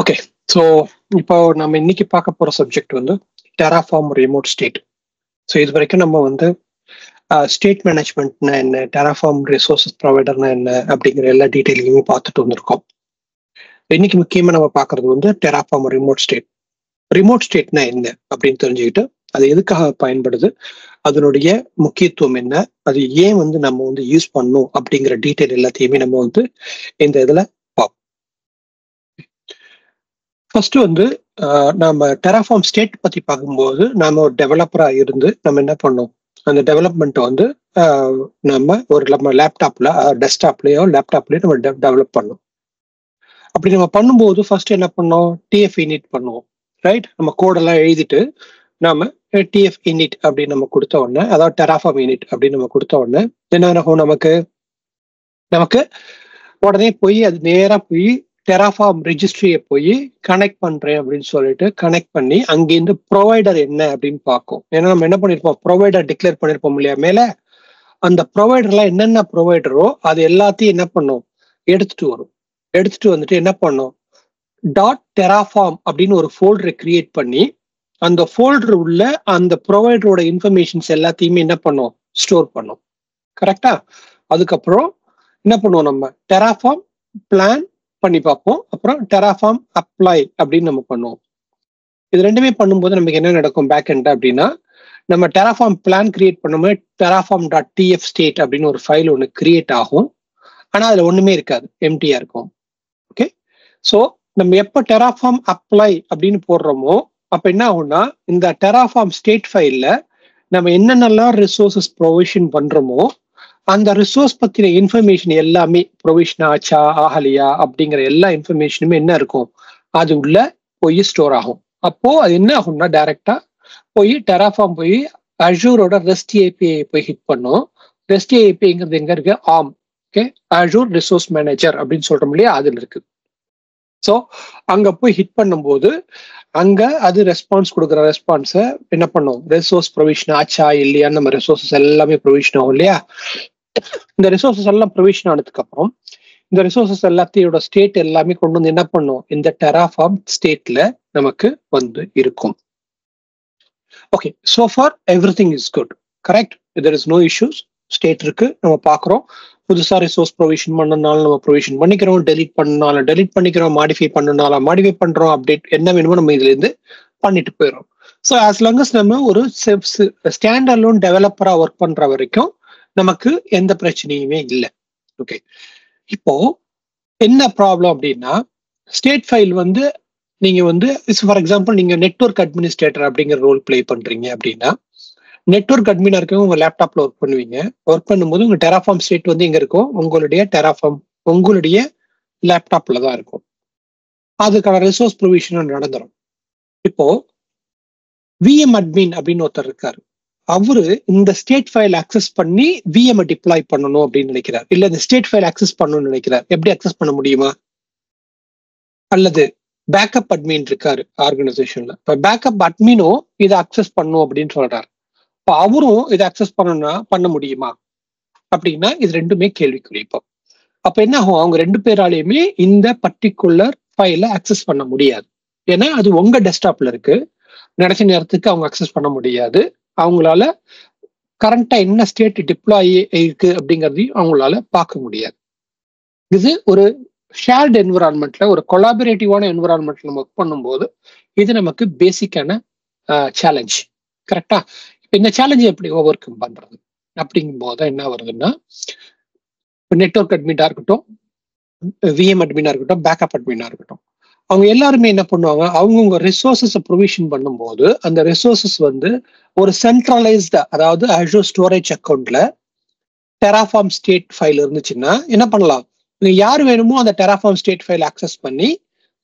Okay, so இப்போ நம்ம இன்னைக்கு பார்க்க போற சப்ஜெக்ட் வந்து டெராஃபார்ம் ரிமோட் ஸ்டேட். ஸோ இது வரைக்கும் நம்ம வந்து ஸ்டேட் மேனேஜ்மெண்ட்னா என்ன, டெராஃபார்ம் ரிசோர்சஸ் ப்ரொவைடர்னா என்ன அப்படிங்கிற எல்லா டீட்டெயிலையுமே பார்த்துட்டு வந்திருக்கோம். இன்னைக்கு முக்கியமாக நம்ம பார்க்கறது வந்து டெராஃபார்ம் ரிமோட் ஸ்டேட். ரிமோட் ஸ்டேட்னா என்ன அப்படின்னு தெரிஞ்சுக்கிட்டு அது எதுக்காக பயன்படுது, அதனுடைய முக்கியத்துவம் என்ன, அது ஏன் வந்து நம்ம வந்து யூஸ் பண்ணணும் அப்படிங்கிற டீட்டெயில் எல்லாத்தையுமே நம்ம வந்து இந்த இதில் பார்ப்போம். ஃபர்ஸ்ட் வந்து நம்ம டெராஃபார்ம் ஸ்டேட் பத்தி பார்க்கும்போது நம்ம ஒரு டெவலப்பரா இருந்து நம்ம என்ன பண்ணோம், அந்த டெவலப்மெண்ட்டை வந்து நம்ம லேப்டாப்ல டெஸ்க்டாப்லயோ லேப்டாப்லயோ நம்ம டெவலப் பண்ணோம். அப்படி நம்ம பண்ணும்போது ஃபர்ஸ்ட் என்ன பண்ணோம், டிஎஃப் இனிட் பண்ணுவோம், ரைட்? நம்ம கோடெல்லாம் எழுதிட்டு நாம டிஎஃப் இனிட் அப்படின்னு நம்ம கொடுத்த உடனே, அதாவது டெராஃபார்ம் இனிட் அப்படின்னு நம்ம கொடுத்த உடனே என்ன ஆகும், நமக்கு உடனே போய் அது நேரா போய் டெராஃபார்ம் ரெஜிஸ்ட்ரியை போய் கனெக்ட் பண்றேன் அப்படின்னு சொல்லிட்டு கனெக்ட் பண்ணி அங்கேருந்து ப்ரொவைடர் என்ன அப்படின்னு பார்க்கும். ஏன்னா நம்ம என்ன பண்ணிருப்போம், ப்ரொவைடர் டிக்ளேர் பண்ணிருப்போம் இல்லையா மேல. அந்த ப்ரொவைடர்லாம் என்னென்ன ப்ரொவைடரோ அது எல்லாத்தையும் என்ன பண்ணும், எடுத்துட்டு வந்துட்டு என்ன பண்ணும், .terraform அப்படின்னு ஒரு ஃபோல்டரை கிரியேட் பண்ணி அந்த ஃபோல்டர் உள்ள அந்த ப்ரொவைடரோட இன்ஃபர்மேஷன்ஸ் எல்லாத்தையுமே என்ன பண்ணும், ஸ்டோர் பண்ணும். கரெக்டா? அதுக்கப்புறம் என்ன பண்ணுவோம், நம்ம டெராஃபார்ம் பிளான் பண்ணி பார்ப்போம், அப்புறம் டெராஃபார்ம் அப்ளை அப்படின்னு நம்ம பண்ணுவோம். இது ரெண்டுமே பண்ணும்போது நமக்கு என்ன நடக்கும் பேக் எண்ட் அப்படின்னா, நம்ம டெராஃபார்ம் பிளான் கிரியேட் பண்ணும்போது terraform.tf state அப்படின்னு ஒரு ஃபைல் ஒன்று கிரியேட் ஆகும். ஆனா அதுல ஒண்ணுமே இருக்காது, எம்டியா இருக்கும். ஓகே, ஸோ நம்ம எப்போ டெராஃபார்ம் அப்ளை அப்படின்னு போடுறோமோ அப்ப என்ன ஆகும்னா, இந்த டெராஃபார்ம் ஸ்டேட் ஃபைல்ல நம்ம என்னென்னலாம் ரிசோர்சஸ் ப்ரொவிஷன் பண்றோமோ அந்த ரிசோர்ஸ் பத்தின இன்ஃபர்மேஷன் எல்லாமே, ப்ரொவிஷன் ஆச்சா ஆகலையா அப்படிங்கிற எல்லா இன்ஃபர்மேஷனுமே என்ன இருக்கும், அது உள்ள போய் ஸ்டோர் ஆகும். அப்போ அது என்ன ஆகும்னா, டைரக்டா போய் டெராஃபார்ம் போய் அஜூரோட ரெஸ்ட் ஏபிஐ போய் ஹிட் பண்ணும். ரெஸ்ட் ஏபிஐங்கிறது எங்க இருக்கு, arm, okay, Azure resource manager அப்படின்னு சொல்றோம் இல்லையா, அதுல இருக்கு. ஸோ அங்க போய் ஹிட் பண்ணும்போது அங்க அது ரெஸ்பான்ஸ் கொடுக்குற ரெஸ்பான்ஸை என்ன பண்ணும், ரிசோர்ஸ் ப்ரொவிஷன் ஆச்சா இல்லையான்னு நம்ம ரிசோர்சஸ் எல்லாமே ப்ரொவிஷன் ஆகும் இல்லையா. இந்த ரிசோர்சஸ் எல்லாம் ப்ரொவிஷன் ஆனதுக்கு அப்புறம் இந்த ரிசோர்சஸ் எல்லாத்தையோட ஸ்டேட் எல்லாமே கொண்டு வந்து என்ன பண்ணும், இந்த டெராஃபார்ம் ஸ்டேட்ல நமக்கு வந்து இருக்கும். Okay, so far everything is good, correct? There is no issues. State இருக்கு, நம்ம பார்க்குறோம். புதுசா ரிசோர்ஸ் ப்ரொவிஷன் பண்ணனாலும் நம்ம ப்ரொவிஷன் பண்ணிக்கிறோம், டெலிட் பண்ணனாலும் டெலிட் பண்ணிக்கிறோம், மாடிஃபை பண்ணனாலும் மாடிஃபை பண்றோம், அப்டேட் என்ன வேணுமோ நம்ம இதுல இருந்து பண்ணிட்டு போயிடும். ஸோ ஆஸ் லாங் அஸ் நம்ம ஒரு ஸ்டாண்ட் அலோன் டெவலப்பரா ஒர்க் பண்ற வரைக்கும் நமக்கு எந்த பிரச்சனையுமே இல்லை. ஓகே, இப்போ என்ன ப்ராப்ளம் அப்படின்னா, ஸ்டேட் ஃபைல் வந்து நீங்க வந்து ஃபார் எக்ஸாம்பிள் நீங்க நெட்வொர்க் அட்மினிஸ்ட்ரேட்டர் அப்படிங்கிற ரோல் பிளே பண்றீங்க அப்படின்னா, நெட்வொர்க் அட்மினா இருக்கவங்க உங்க லேப்டாப்ல ஒர்க் பண்ணுவீங்க. ஒர்க் பண்ணும்போது உங்க டெராஃபார்ம் ஸ்டேட் வந்து எங்க இருக்கும், உங்களுடைய டெராஃபார்ம் உங்களுடைய லேப்டாப்ல தான் இருக்கும். அதுக்கான ரிசோர்ஸ் ப்ரொவிஷன் நடந்துடும். இப்போ விஎம் அட்மின் அப்படின்னு ஒருத்தர் இருக்காரு, அவரு இந்த ஸ்டேட் ஃபைல் அக்சஸ் பண்ணி விஎம் டிப்ளாய் பண்ணணும் அப்படின்னு நினைக்கிறார், இல்ல இந்த ஸ்டேட் ஃபைல் அக்சஸ் பண்ணணும்னு நினைக்கிறார். எப்படி அக்சஸ் பண்ண முடியுமா? அல்லது பேக்கப் அட்மின் இருக்காரு ஆர்கனைசேஷன்ல, இப்போ பேக்கப் அட்மினும் இதை அக்சஸ் பண்ணும் அப்படின்னு சொல்றாரு. இப்போ அவரும் இதை அக்சஸ் பண்ண முடியுமா அப்படின்னா இது ரெண்டுமே கேள்விக்குறி. இப்போ அப்ப என்ன ஆகும், அவங்க ரெண்டு பேராலையுமே இந்த பர்டிகுலர் ஃபைலை அக்சஸ் பண்ண முடியாது. ஏன்னா அது உங்க டெஸ்க்டாப்ல இருக்கு, நினைச்ச நேரத்துக்கு அவங்க அக்சஸ் பண்ண முடியாது. அவங்களால கரண்டா என்ன ஸ்டேட் டிப்ளாய் இருக்கு அப்படிங்கிறதையும் அவங்களால பார்க்க முடியாது. இது ஒரு ஷேர்டு என்விரான்மெண்ட்ல, ஒரு கொலாபரேட்டிவான என்விரான்மெண்ட்ல நம்ம ஒர்க் பண்ணும்போது இது நமக்கு பேசிக்கான சேலஞ்ச். கரெக்டா? இந்த சேலஞ்சை எப்படி ஓவர் கம் பண்றது அப்படிங்கும் போது என்ன வருதுன்னா, நெட்வொர்க் அட்மினா இருக்கட்டும், விஎம் அட்மினா இருக்கட்டும், பேக்கப் அட்மினா இருக்கட்டும், அவங்க எல்லாருமே என்ன பண்ணுவாங்க, அவங்கவுங்க ரிசோர்சஸ் ப்ரொவிஷன் பண்ணும்போது அந்த ரிசோர்சஸ் வந்து ஒரு சென்ட்ரலைஸ்டா, அதாவது அஜூர் ஸ்டோரேஜ் அக்கௌண்ட்ல டெராஃபார்ம் ஸ்டேட் ஃபைல் இருந்துச்சுன்னா என்ன பண்ணலாம், யார் வேணுமோ அந்த டெராஃபார்ம் ஸ்டேட் ஃபைல் அக்சஸ் பண்ணி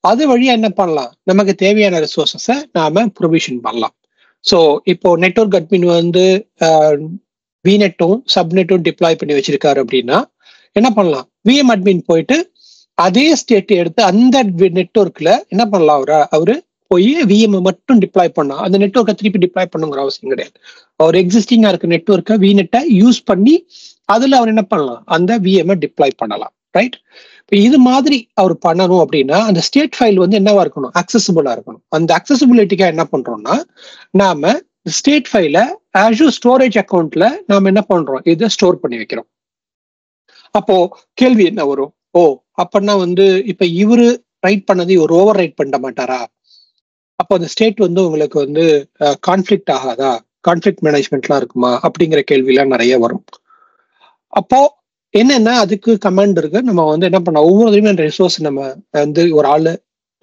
அது வழியா என்ன பண்ணலாம், நமக்கு தேவையான ரிசோர்சஸை நாம ப்ரொவிஷன் பண்ணலாம். ஸோ இப்போ நெட்வொர்க் அட்மின் வந்து விநெட்டும் சப்நெட்டும் டிப்ளாய் பண்ணி வச்சிருக்காரு அப்படின்னா என்ன பண்ணலாம், விஎம் அட்மின் போயிட்டு அதே ஸ்டேட் எடுத்து அந்த நெட்வொர்க்ல என்ன பண்ணலாம், அவரு போய் விஎம் மட்டும் டிப்ளாய் பண்ணலாம். அந்த நெட்வொர்க்கை திருப்பி டிப்ளாய் பண்ணுங்கிற அவசியம் கிடையாது. அவர் எக்ஸிஸ்டிங்கா இருக்க நெட்வொர்க்கை விநெட்டை யூஸ் பண்ணி அதுல அவர் என்ன பண்ணலாம், அந்த விஎம் டிப்ளாய் பண்ணலாம். ரைட்? இப்போ இது மாதிரி அவர் பண்ணணும் அப்படின்னா அந்த ஸ்டேட் ஃபைல் வந்து என்னவா இருக்கணும்? அக்சசிபிளா இருக்கணும். அந்த அக்சசிபிலிட்டிக்காக என்ன பண்றோம்னா நாம ஸ்டேட் ஃபைல Azure ஸ்டோரேஜ் அக்கௌண்ட்ல நாம என்ன பண்றோம்? இதை ஸ்டோர் பண்ணி வைக்கிறோம். அப்போ கேள்வி என்ன வரும்? ஓ, அப்படின்னா வந்து இப்ப இவரு ரைட் பண்ணதை ஒரு ஓவர் ரைட் பண்ண மாட்டாரா? அப்போ அந்த ஸ்டேட் வந்து உங்களுக்கு வந்து கான்ஃபிளிக்ட் ஆகாதா? கான்ஃபிளிக்ட் மேனேஜ்மெண்ட்லாம் இருக்குமா? அப்படிங்கிற கேள்வியெல்லாம் நிறைய வரும். அப்போ என்னன்னா அதுக்கு கமாண்ட் இருக்கு. நம்ம வந்து என்ன பண்ண ஒவ்வொரு ரிசோர்ஸ் நம்ம வந்து ஒரு ஆளு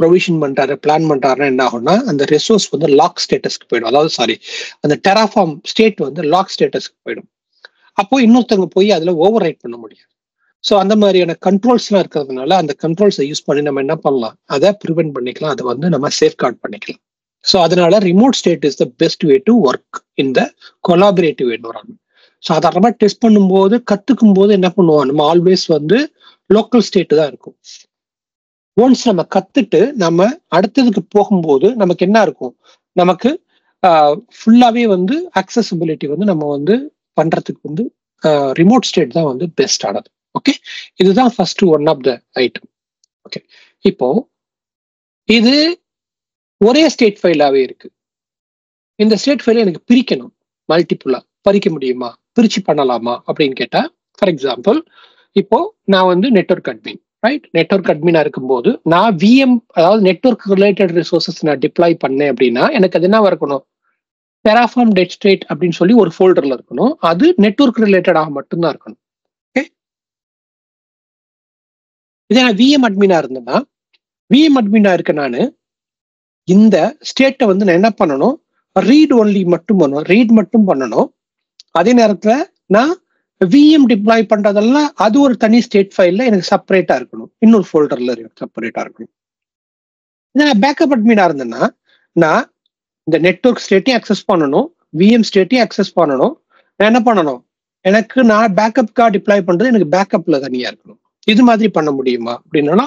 ப்ரொவிஷன் பண்றாரு, பிளான் பண்றாருன்னா என்ன ஆகும்னா அந்த ரிசோர்ஸ் வந்து லாக் ஸ்டேட்டஸ்க்கு போயிடும். அதாவது சாரி, அந்த டெராஃபார்ம் ஸ்டேட் வந்து லாக் ஸ்டேட்டஸ்க்கு போயிடும். அப்போ இன்னொருத்தவங்க போய் அதுல ஓவர் ரைட் பண்ண முடியும். ஸோ அந்த மாதிரியான கண்ட்ரோல்ஸ்லாம் இருக்கிறதுனால அந்த கண்ட்ரோல்ஸை யூஸ் பண்ணி நம்ம என்ன பண்ணலாம்? அதை ப்ரிவென்ட் பண்ணிக்கலாம், அதை வந்து நம்ம சேஃப்கார்ட் பண்ணிக்கலாம். ஸோ அதனால remote state is the best way to work in the collaborative environment. சாதாரணமா டெஸ்ட் பண்ணும்போது கத்துக்கும் போது என்ன பண்ணுவோம்? நம்ம ஆல்வேஸ் வந்து லோக்கல் ஸ்டேட் தான் இருக்கும். ஒன்ஸ் நம்ம கத்துட்டு நம்ம அடுத்ததுக்கு போகும்போது நமக்கு என்ன இருக்கும்? நமக்கு ஃபுல்லாவே வந்து அக்சசிபிலிட்டி வந்து நம்ம வந்து பண்றதுக்கு வந்து ரிமோட் ஸ்டேட் தான் வந்து பெஸ்ட் ஆனது. ஓகே, இதுதான் first one of the item. Okay, இப்போ இது ஒரே ஸ்டேட் ஃபைலாவே இருக்கு. இந்த ஸ்டேட் ஃபைலை எனக்கு பிரிக்கணும், மல்டிபிளா பறிக்க முடியுமா? பிரிச்சு பண்ணலாமா அப்படின்னு கேட்டா, ஃபார் எக்ஸாம்பிள் இப்போ நான் வந்து நெட்வொர்க் அட்மின், ரைட்? நெட்வொர்க் அட்மினா இருக்கும்போது நான் விஎம், அதாவது நெட்வொர்க் ரிலேட்டட் ரிசோர்சஸ் நான் டிப்ளாய் பண்ணேன் அப்படின்னா எனக்கு அது என்ன இருக்கணும்? Terraform Demonstrate அப்படின்னு சொல்லி ஒரு ஃபோல்டர்ல இருக்கணும். அது நெட்வொர்க் ரிலேட்டடாக மட்டும்தான் இருக்கணும். ஓகே, இதே நான் விஎம் அட்மினா இருந்தேன்னா, விஎம் அட்மினா இருக்க நான் இந்த ஸ்டேட்டை வந்து நான் என்ன பண்ணணும்? ரீட் ஒன்லி மட்டும் பண்ணணும், ரீட் மட்டும் பண்ணணும். அதே நேரத்துல நான் விஎம் டிப்ளாய் பண்றதெல்லாம் அது ஒரு தனி ஸ்டேட் ஃபைல்ல எனக்கு செப்பரேட்டா இருக்கணும், இன்னொரு ஃபோல்டர்ல செப்பரேட்டா இருக்கணும். நான் பேக்கப் அட்மினா இருந்தேன்னா நான் இந்த நெட்வொர்க் ஸ்டேட்டையும் அக்சஸ் பண்ணணும், விஎம் ஸ்டேட்டையும் அக்சஸ் பண்ணணும். நான் என்ன பண்ணணும்? எனக்கு நான் பேக்கப்காக டிப்ளாய் பண்றது எனக்கு பேக்கப்ல தனியா இருக்கணும். இது மாதிரி பண்ண முடியுமா அப்படின்னா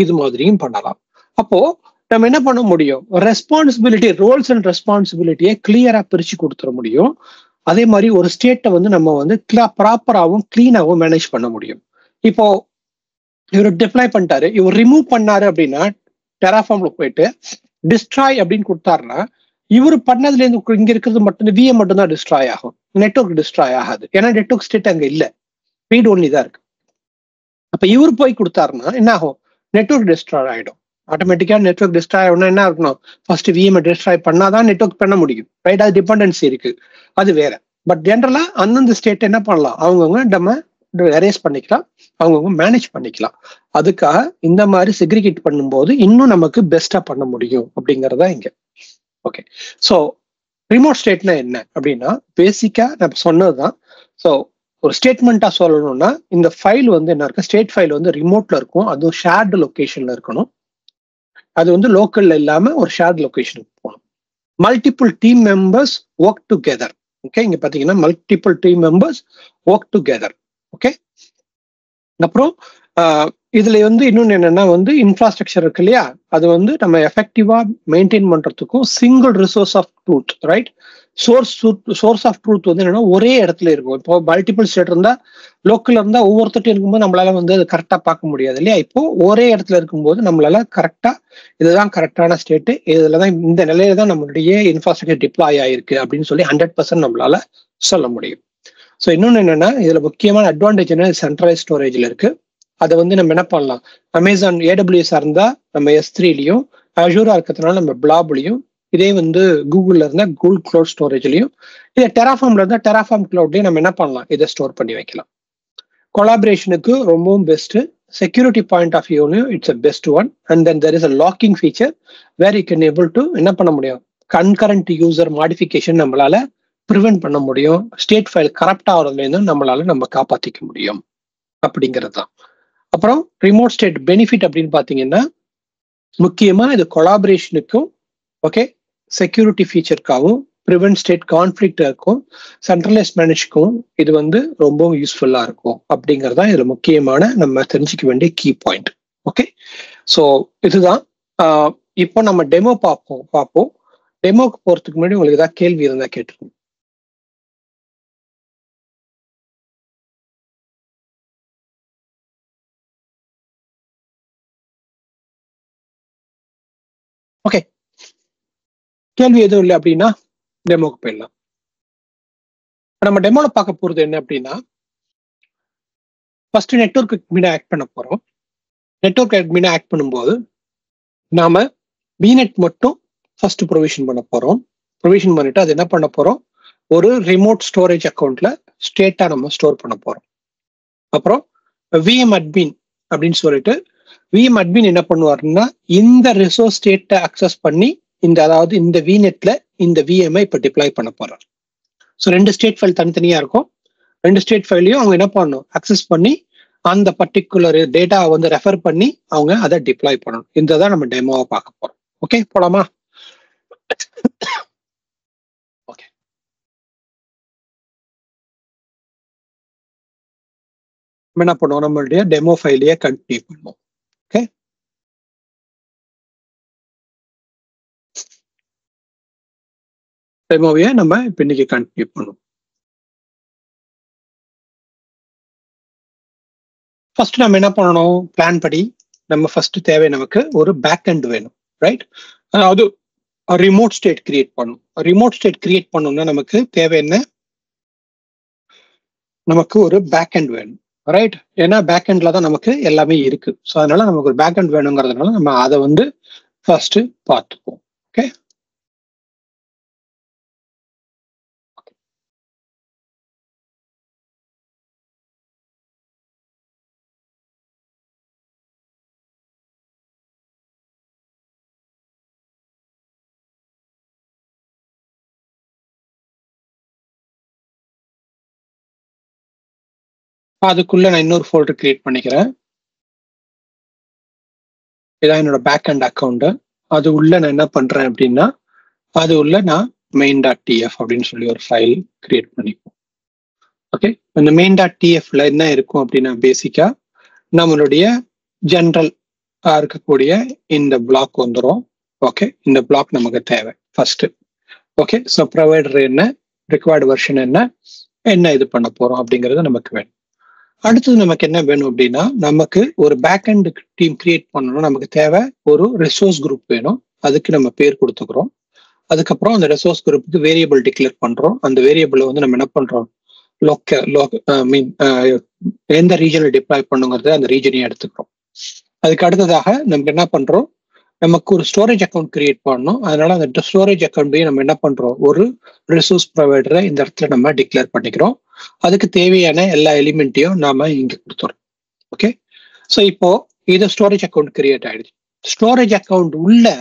இது மாதிரியும் பண்ணலாம். அப்போ நம்ம என்ன பண்ண முடியும்? ரெஸ்பான்சிபிலிட்டி, ரோல்ஸ் அண்ட் ரெஸ்பான்சிபிலிட்டியை கிளியரா பிரிச்சு கொடுத்துட முடியும். அதே மாதிரி ஒரு ஸ்டேட்டை வந்து நம்ம வந்து ப்ராப்பராகவும் கிளீனாகவும் மேனேஜ் பண்ண முடியும். இப்போ இவர் டிப்ளாய் பண்ணிட்டாரு, இவர் ரிமூவ் பண்ணாரு அப்படின்னா டெராஃபார்ம்ல போயிட்டு டிஸ்ட்ராய் அப்படின்னு கொடுத்தாருன்னா இவர் பண்ணதுல இருந்து இங்க இருக்கிறது மட்டும் விஎம் மட்டும் தான் டிஸ்ட்ராய் ஆகும், நெட்வொர்க் டிஸ்ட்ராய் ஆகாது. ஏன்னா நெட்வொர்க் ஸ்டேட் அங்க இல்ல, ரீட் ஒன்லி தான் இருக்கு. அப்ப இவர் போய் கொடுத்தாருன்னா என்ன ஆகும்? நெட்வொர்க் டிஸ்ட்ராய் ஆயிடும். ஆட்டோமேட்டிக்கா நெட்வொர்க் டிஸ்ட்ராய் ஆகணும்னா என்ன இருக்கணும்? ஃபர்ஸ்ட் விஎம் டிஸ்ட்ராய் பண்ணாதான் நெட்வொர்க் பண்ண முடியும், ரைட்? அது டிபெண்டன்சி இருக்கு, அது வேற. பட் ஜென்ரலா அந்தந்த ஸ்டேட் என்ன பண்ணலாம்? அவங்கவுங்க நம்ம எரேஸ் பண்ணிக்கலாம், அவங்கவுங்க மேனேஜ் பண்ணிக்கலாம். அதுக்காக இந்த மாதிரி செக்ரிகேட் பண்ணும்போது இன்னும் நமக்கு பெஸ்டா பண்ண முடியும் அப்படிங்கறதா இங்க. ஓகே, ஸோ ரிமோட் ஸ்டேட்னா என்ன அப்படின்னா பேசிக்கா நம்ம சொன்னதுதான். ஸோ ஒரு ஸ்டேட்மெண்ட்டா சொல்லணும்னா இந்த ஃபைல் வந்து என்ன இருக்கு? ஸ்டேட் ஃபைல் வந்து ரிமோட்ல இருக்கும், அதுவும் ஷேர்டு லொகேஷன்ல இருக்கணும். அது வந்து லோக்கல்ல இல்லாம ஒரு ஷேர்டு லொகேஷனுக்கு போகணும். Multiple team members work together. Okay, இங்க பாத்தீங்கன்னா multiple team members work together. Okay, அப்புறம் இதுல வந்து இன்னொன்னு என்னன்னா வந்து இன்ஃப்ராஸ்ட்ரக்சர் இருக்கு இல்லையா, அது வந்து நம்ம எஃபெக்டிவா மெயின்டைன் பண்றதுக்கும் single resource of truth, right? Source of truth வந்து என்னன்னா ஒரே இடத்துல இருக்கும். இப்போ மல்டிபிள் ஸ்டேட் இருந்தா லோக்கல்ல இருந்தா ஒவ்வொருத்தட்டும் இருக்கும்போது நம்மளால வந்து அது கரெக்டா பார்க்க முடியாது இல்லையா? இப்போ ஒரே இடத்துல இருக்கும்போது நம்மளால கரெக்டா இதுதான் கரெக்டான ஸ்டேட், இதுலதான் இந்த நிலையில தான் நம்மளுடைய இன்ஃப்ராஸ்ட்ரக்சர் டிப்ளாய் ஆயிருக்கு அப்படின்னு சொல்லி 100% நம்மளால சொல்ல முடியும். ஸோ இன்னொன்னு என்னன்னா இதுல முக்கியமான அட்வான்டேஜ் என்ன? சென்ட்ரலைஸ் ஸ்டோரேஜ்ல இருக்கு. அதை வந்து நம்ம என்ன பண்ணலாம்? அமேசான் ஏடபிள்யூஎஸ் இருந்தா நம்ம S3லயும், அஷூரா இருக்கிறதுனால நம்ம பிளாப்லயும், இதே வந்து கூகுள்ல இருந்தா கூகுள் க்ளவுட் ஸ்டோரேஜ்லயும், இதே டெராஃபார்ம்ல இருந்தா டெராஃபார்ம் கிளவுட்லயும் நம்ம என்ன பண்ணலாம்? இதை ஸ்டோர் பண்ணி வைக்கலாம். கொலாபரேஷனுக்கு ரொம்பவும் பெஸ்ட். செக்யூரிட்டி பாயிண்ட் ஆஃப் வியூலையும் it's a best one. And then there is a locking feature where you can able to என்ன பண்ண முடியும்? கன்கரண்ட் யூசர் மாடிஃபிகேஷன் நம்மளால ப்ரிவென்ட் பண்ண முடியும். ஸ்டேட் ஃபைல் கரப்ட் ஆகிறதுலேருந்து நம்மளால நம்ம காப்பாற்றிக்க முடியும் அப்படிங்கிறது தான். அப்புறம் ரிமோட் ஸ்டேட் பெனிஃபிட் அப்படின்னு பாத்தீங்கன்னா முக்கியமா இது கொலாபரேஷனுக்கும், ஓகே, செக்யூரிட்டி ஃபீச்சருக்காகவும், ப்ரிவென்ட் ஸ்டேட் கான்ஃபிளிக்டுக்கும், சென்ட்ரலைஸ் மேனேஜ்க்கும் இது வந்து ரொம்ப யூஸ்ஃபுல்லா இருக்கும் அப்படிங்கறதா இதுல முக்கியமான நம்ம தெரிஞ்சுக்க வேண்டிய கீ பாயிண்ட். ஓகே, ஸோ இதுதான். இப்போ நம்ம டெமோ பார்ப்போம். டெமோக்கு போறதுக்கு முன்னாடி உங்களுக்கு ஏதாவது கேள்வி இருந்தா கேட்டுருங்க. ஓகே, கேள்வி எதுவும் இல்லை அப்படின்னா டெமோக்கு போயிடலாம். நம்ம டெமோல பார்க்க போறது என்ன அப்படின்னா, ஃபர்ஸ்ட் நெட்வொர்க் அட்மினா ஆக்ட் பண்ண போறோம். நெட்வொர்க் அட்மினா ஆக்ட் பண்ணும்போது நாம VNet மட்டும் ஃபர்ஸ்ட் ப்ரொவிஷன் பண்ண போறோம். ப்ரொவிஷன் பண்ணிட்டு அது என்ன பண்ண போறோம், ஒரு ரிமோட் ஸ்டோரேஜ் அக்கௌண்ட்ல ஸ்டேட்டா நம்ம ஸ்டோர் பண்ண போறோம். அப்புறம் VM அட்மின் அப்படின்னு சொல்லிட்டு VM அட்மின் என்ன பண்ணுவாருன்னா, இந்த ரிசோர்ஸ் ஸ்டேட்டை அக்சஸ் பண்ணி அதாவது இந்த VNetல இந்த VM இப்ப டிப்ளாய் பண்ண போறாரு. ஸோ 2 ஸ்டேட் ஃபைல் தனித்தனியா இருக்கும். 2 ஸ்டேட் ஃபைலையும் அவங்க என்ன பண்ணணும், அக்சஸ் பண்ணி அந்த பர்டிகுலர் டேட்டா வந்து ரெஃபர் பண்ணி அவங்க அதை டிப்ளாய் பண்ணணும். இந்த நம்ம டெமோவை பார்க்க போறோம். ஓகே, போலாமா? ஓகே, நம்ம என்ன பண்ணுவோம், நம்மளுடைய டெமோ ஃபைலையே கண்டினியூ பண்ணுவோம். ஓகே, டெமோவையே நம்ம இப்ப இன்னைக்கு கண்டினியூ பண்ணுவோம். ஃபர்ஸ்ட் நம்ம என்ன பண்ணணும், பிளான் படி நம்ம ஃபர்ஸ்ட் தேவை நமக்கு ஒரு பேக் எண்ட் வேணும், ரைட்? அதாவது ரிமோட் ஸ்டேட் கிரியேட் பண்ணணும். ரிமோட் ஸ்டேட் கிரியேட் பண்ணணும்னா நமக்கு தேவை என்ன, நமக்கு ஒரு பேக் எண்ட் வேணும், ரைட்? ஏன்னா பேக் எண்ட்ல தான் நமக்கு எல்லாமே இருக்கு. ஸோ அதனால நமக்கு ஒரு பேக் எண்ட் வேணுங்கிறதுனால நம்ம அதை வந்து ஃபர்ஸ்ட் பார்த்துப்போம். ஓகே, அதுக்குள்ள நான் இன்னொரு ஃபோல்டர் கிரியேட் பண்ணிக்கிறேன். இதான் என்னோட பேக் எண்ட் அக்கௌண்ட். அது உள்ள நான் என்ன பண்றேன் அப்படின்னா, அது உள்ள நான் main.tf அப்படின்னு சொல்லி ஒரு ஃபைல் கிரியேட் பண்ணிப்போம். ஓகே, இந்த main.tfல என்ன இருக்கும் அப்படின்னா, பேசிக்கா நம்மளுடைய ஜென்ரல் இருக்கக்கூடிய இந்த பிளாக் வந்துடும். ஓகே, இந்த பிளாக் நமக்கு தேவை ஃபர்ஸ்ட். ஓகே, ஸோ ப்ரொவைடர் என்ன, ரிக்வயர்டு வெர்ஷன் என்ன இது பண்ண போறோம் அப்படிங்கிறது நமக்கு வேணும். அடுத்தது நமக்கு என்ன வேணும் அப்படின்னா, நமக்கு ஒரு பேக் எண்ட் டீம் கிரியேட் பண்ணணும். நமக்கு தேவை ஒரு ரிசோர்ஸ் குரூப் வேணும். அதுக்கு நம்ம பேர் கொடுத்துக்கிறோம். அதுக்கப்புறம் அந்த ரிசோர்ஸ் குரூப்புக்கு வேரியபிள் டிக்ளேர் பண்றோம். அந்த வேரியபிளை வந்து நம்ம என்ன பண்றோம், எந்த ரீஜனில் டிப்ளாய் பண்ணுங்கிறது அந்த ரீஜனையும் எடுத்துக்கிறோம். அதுக்கு அடுத்ததாக நமக்கு என்ன பண்றோம், நமக்கு ஒரு ஸ்டோரேஜ் அக்கௌண்ட் கிரியேட் பண்ணணும். அதனால அந்த ஸ்டோரேஜ் அக்கௌண்ட்டையும் நம்ம என்ன பண்றோம், ஒரு ரிசோர்ஸ் ப்ரொவைடரை இந்த இடத்துல நம்ம டிக்ளேர் பண்ணிக்கிறோம். அதுக்கு தேவையான எல்லா எலிமெண்ட்டையும் நாம இங்க கொடுத்துறோம். ஓகே, ஸோ இப்போ இது ஸ்டோரேஜ் அக்கௌண்ட் கிரியேட் ஆயிடுச்சு. ஸ்டோரேஜ் அக்கௌண்ட் உள்ள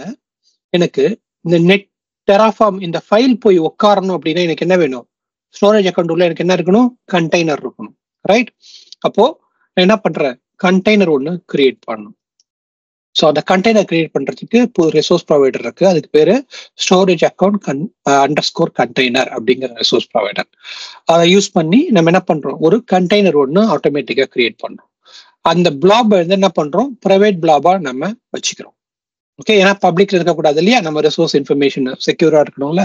எனக்கு இந்த நெட் டெராஃபார்ம் இந்த ஃபைல் போய் உட்காரணும் அப்படின்னா எனக்கு என்ன வேணும், ஸ்டோரேஜ் அக்கௌண்ட் உள்ள எனக்கு என்ன இருக்கணும், கண்டெய்னர் இருக்கணும், ரைட்? அப்போ நான் என்ன பண்றேன், கண்டெய்னர் ஒன்று கிரியேட் பண்ணணும். ஸோ அந்த கண்டெய்னர் கிரியேட் பண்றதுக்கு ரிசோர்ஸ் ப்ரொவைடர் இருக்கு. அதுக்கு பேரு ஸ்டோரேஜ் அக்கௌண்ட் அண்டர்ஸ்கோர் கண்டெய்னர் அப்படிங்கிற ரிசோர்ஸ் ப்ரொவைடர். அதை யூஸ் பண்ணி நம்ம என்ன பண்றோம், ஒரு கண்டெய்னர் ஒன்று ஆட்டோமேட்டிக்கா கிரியேட் பண்றோம். அந்த பிளாப் வந்து என்ன பண்றோம், பிரைவேட் பிளாபா நம்ம வச்சுக்கிறோம். ஓகே, ஏன்னா பப்ளிக்ல இருக்கக்கூடாது இல்லையா, நம்ம ரிசோர்ஸ் இன்ஃபர்மேஷன் செக்யூரா இருக்கணும்ல,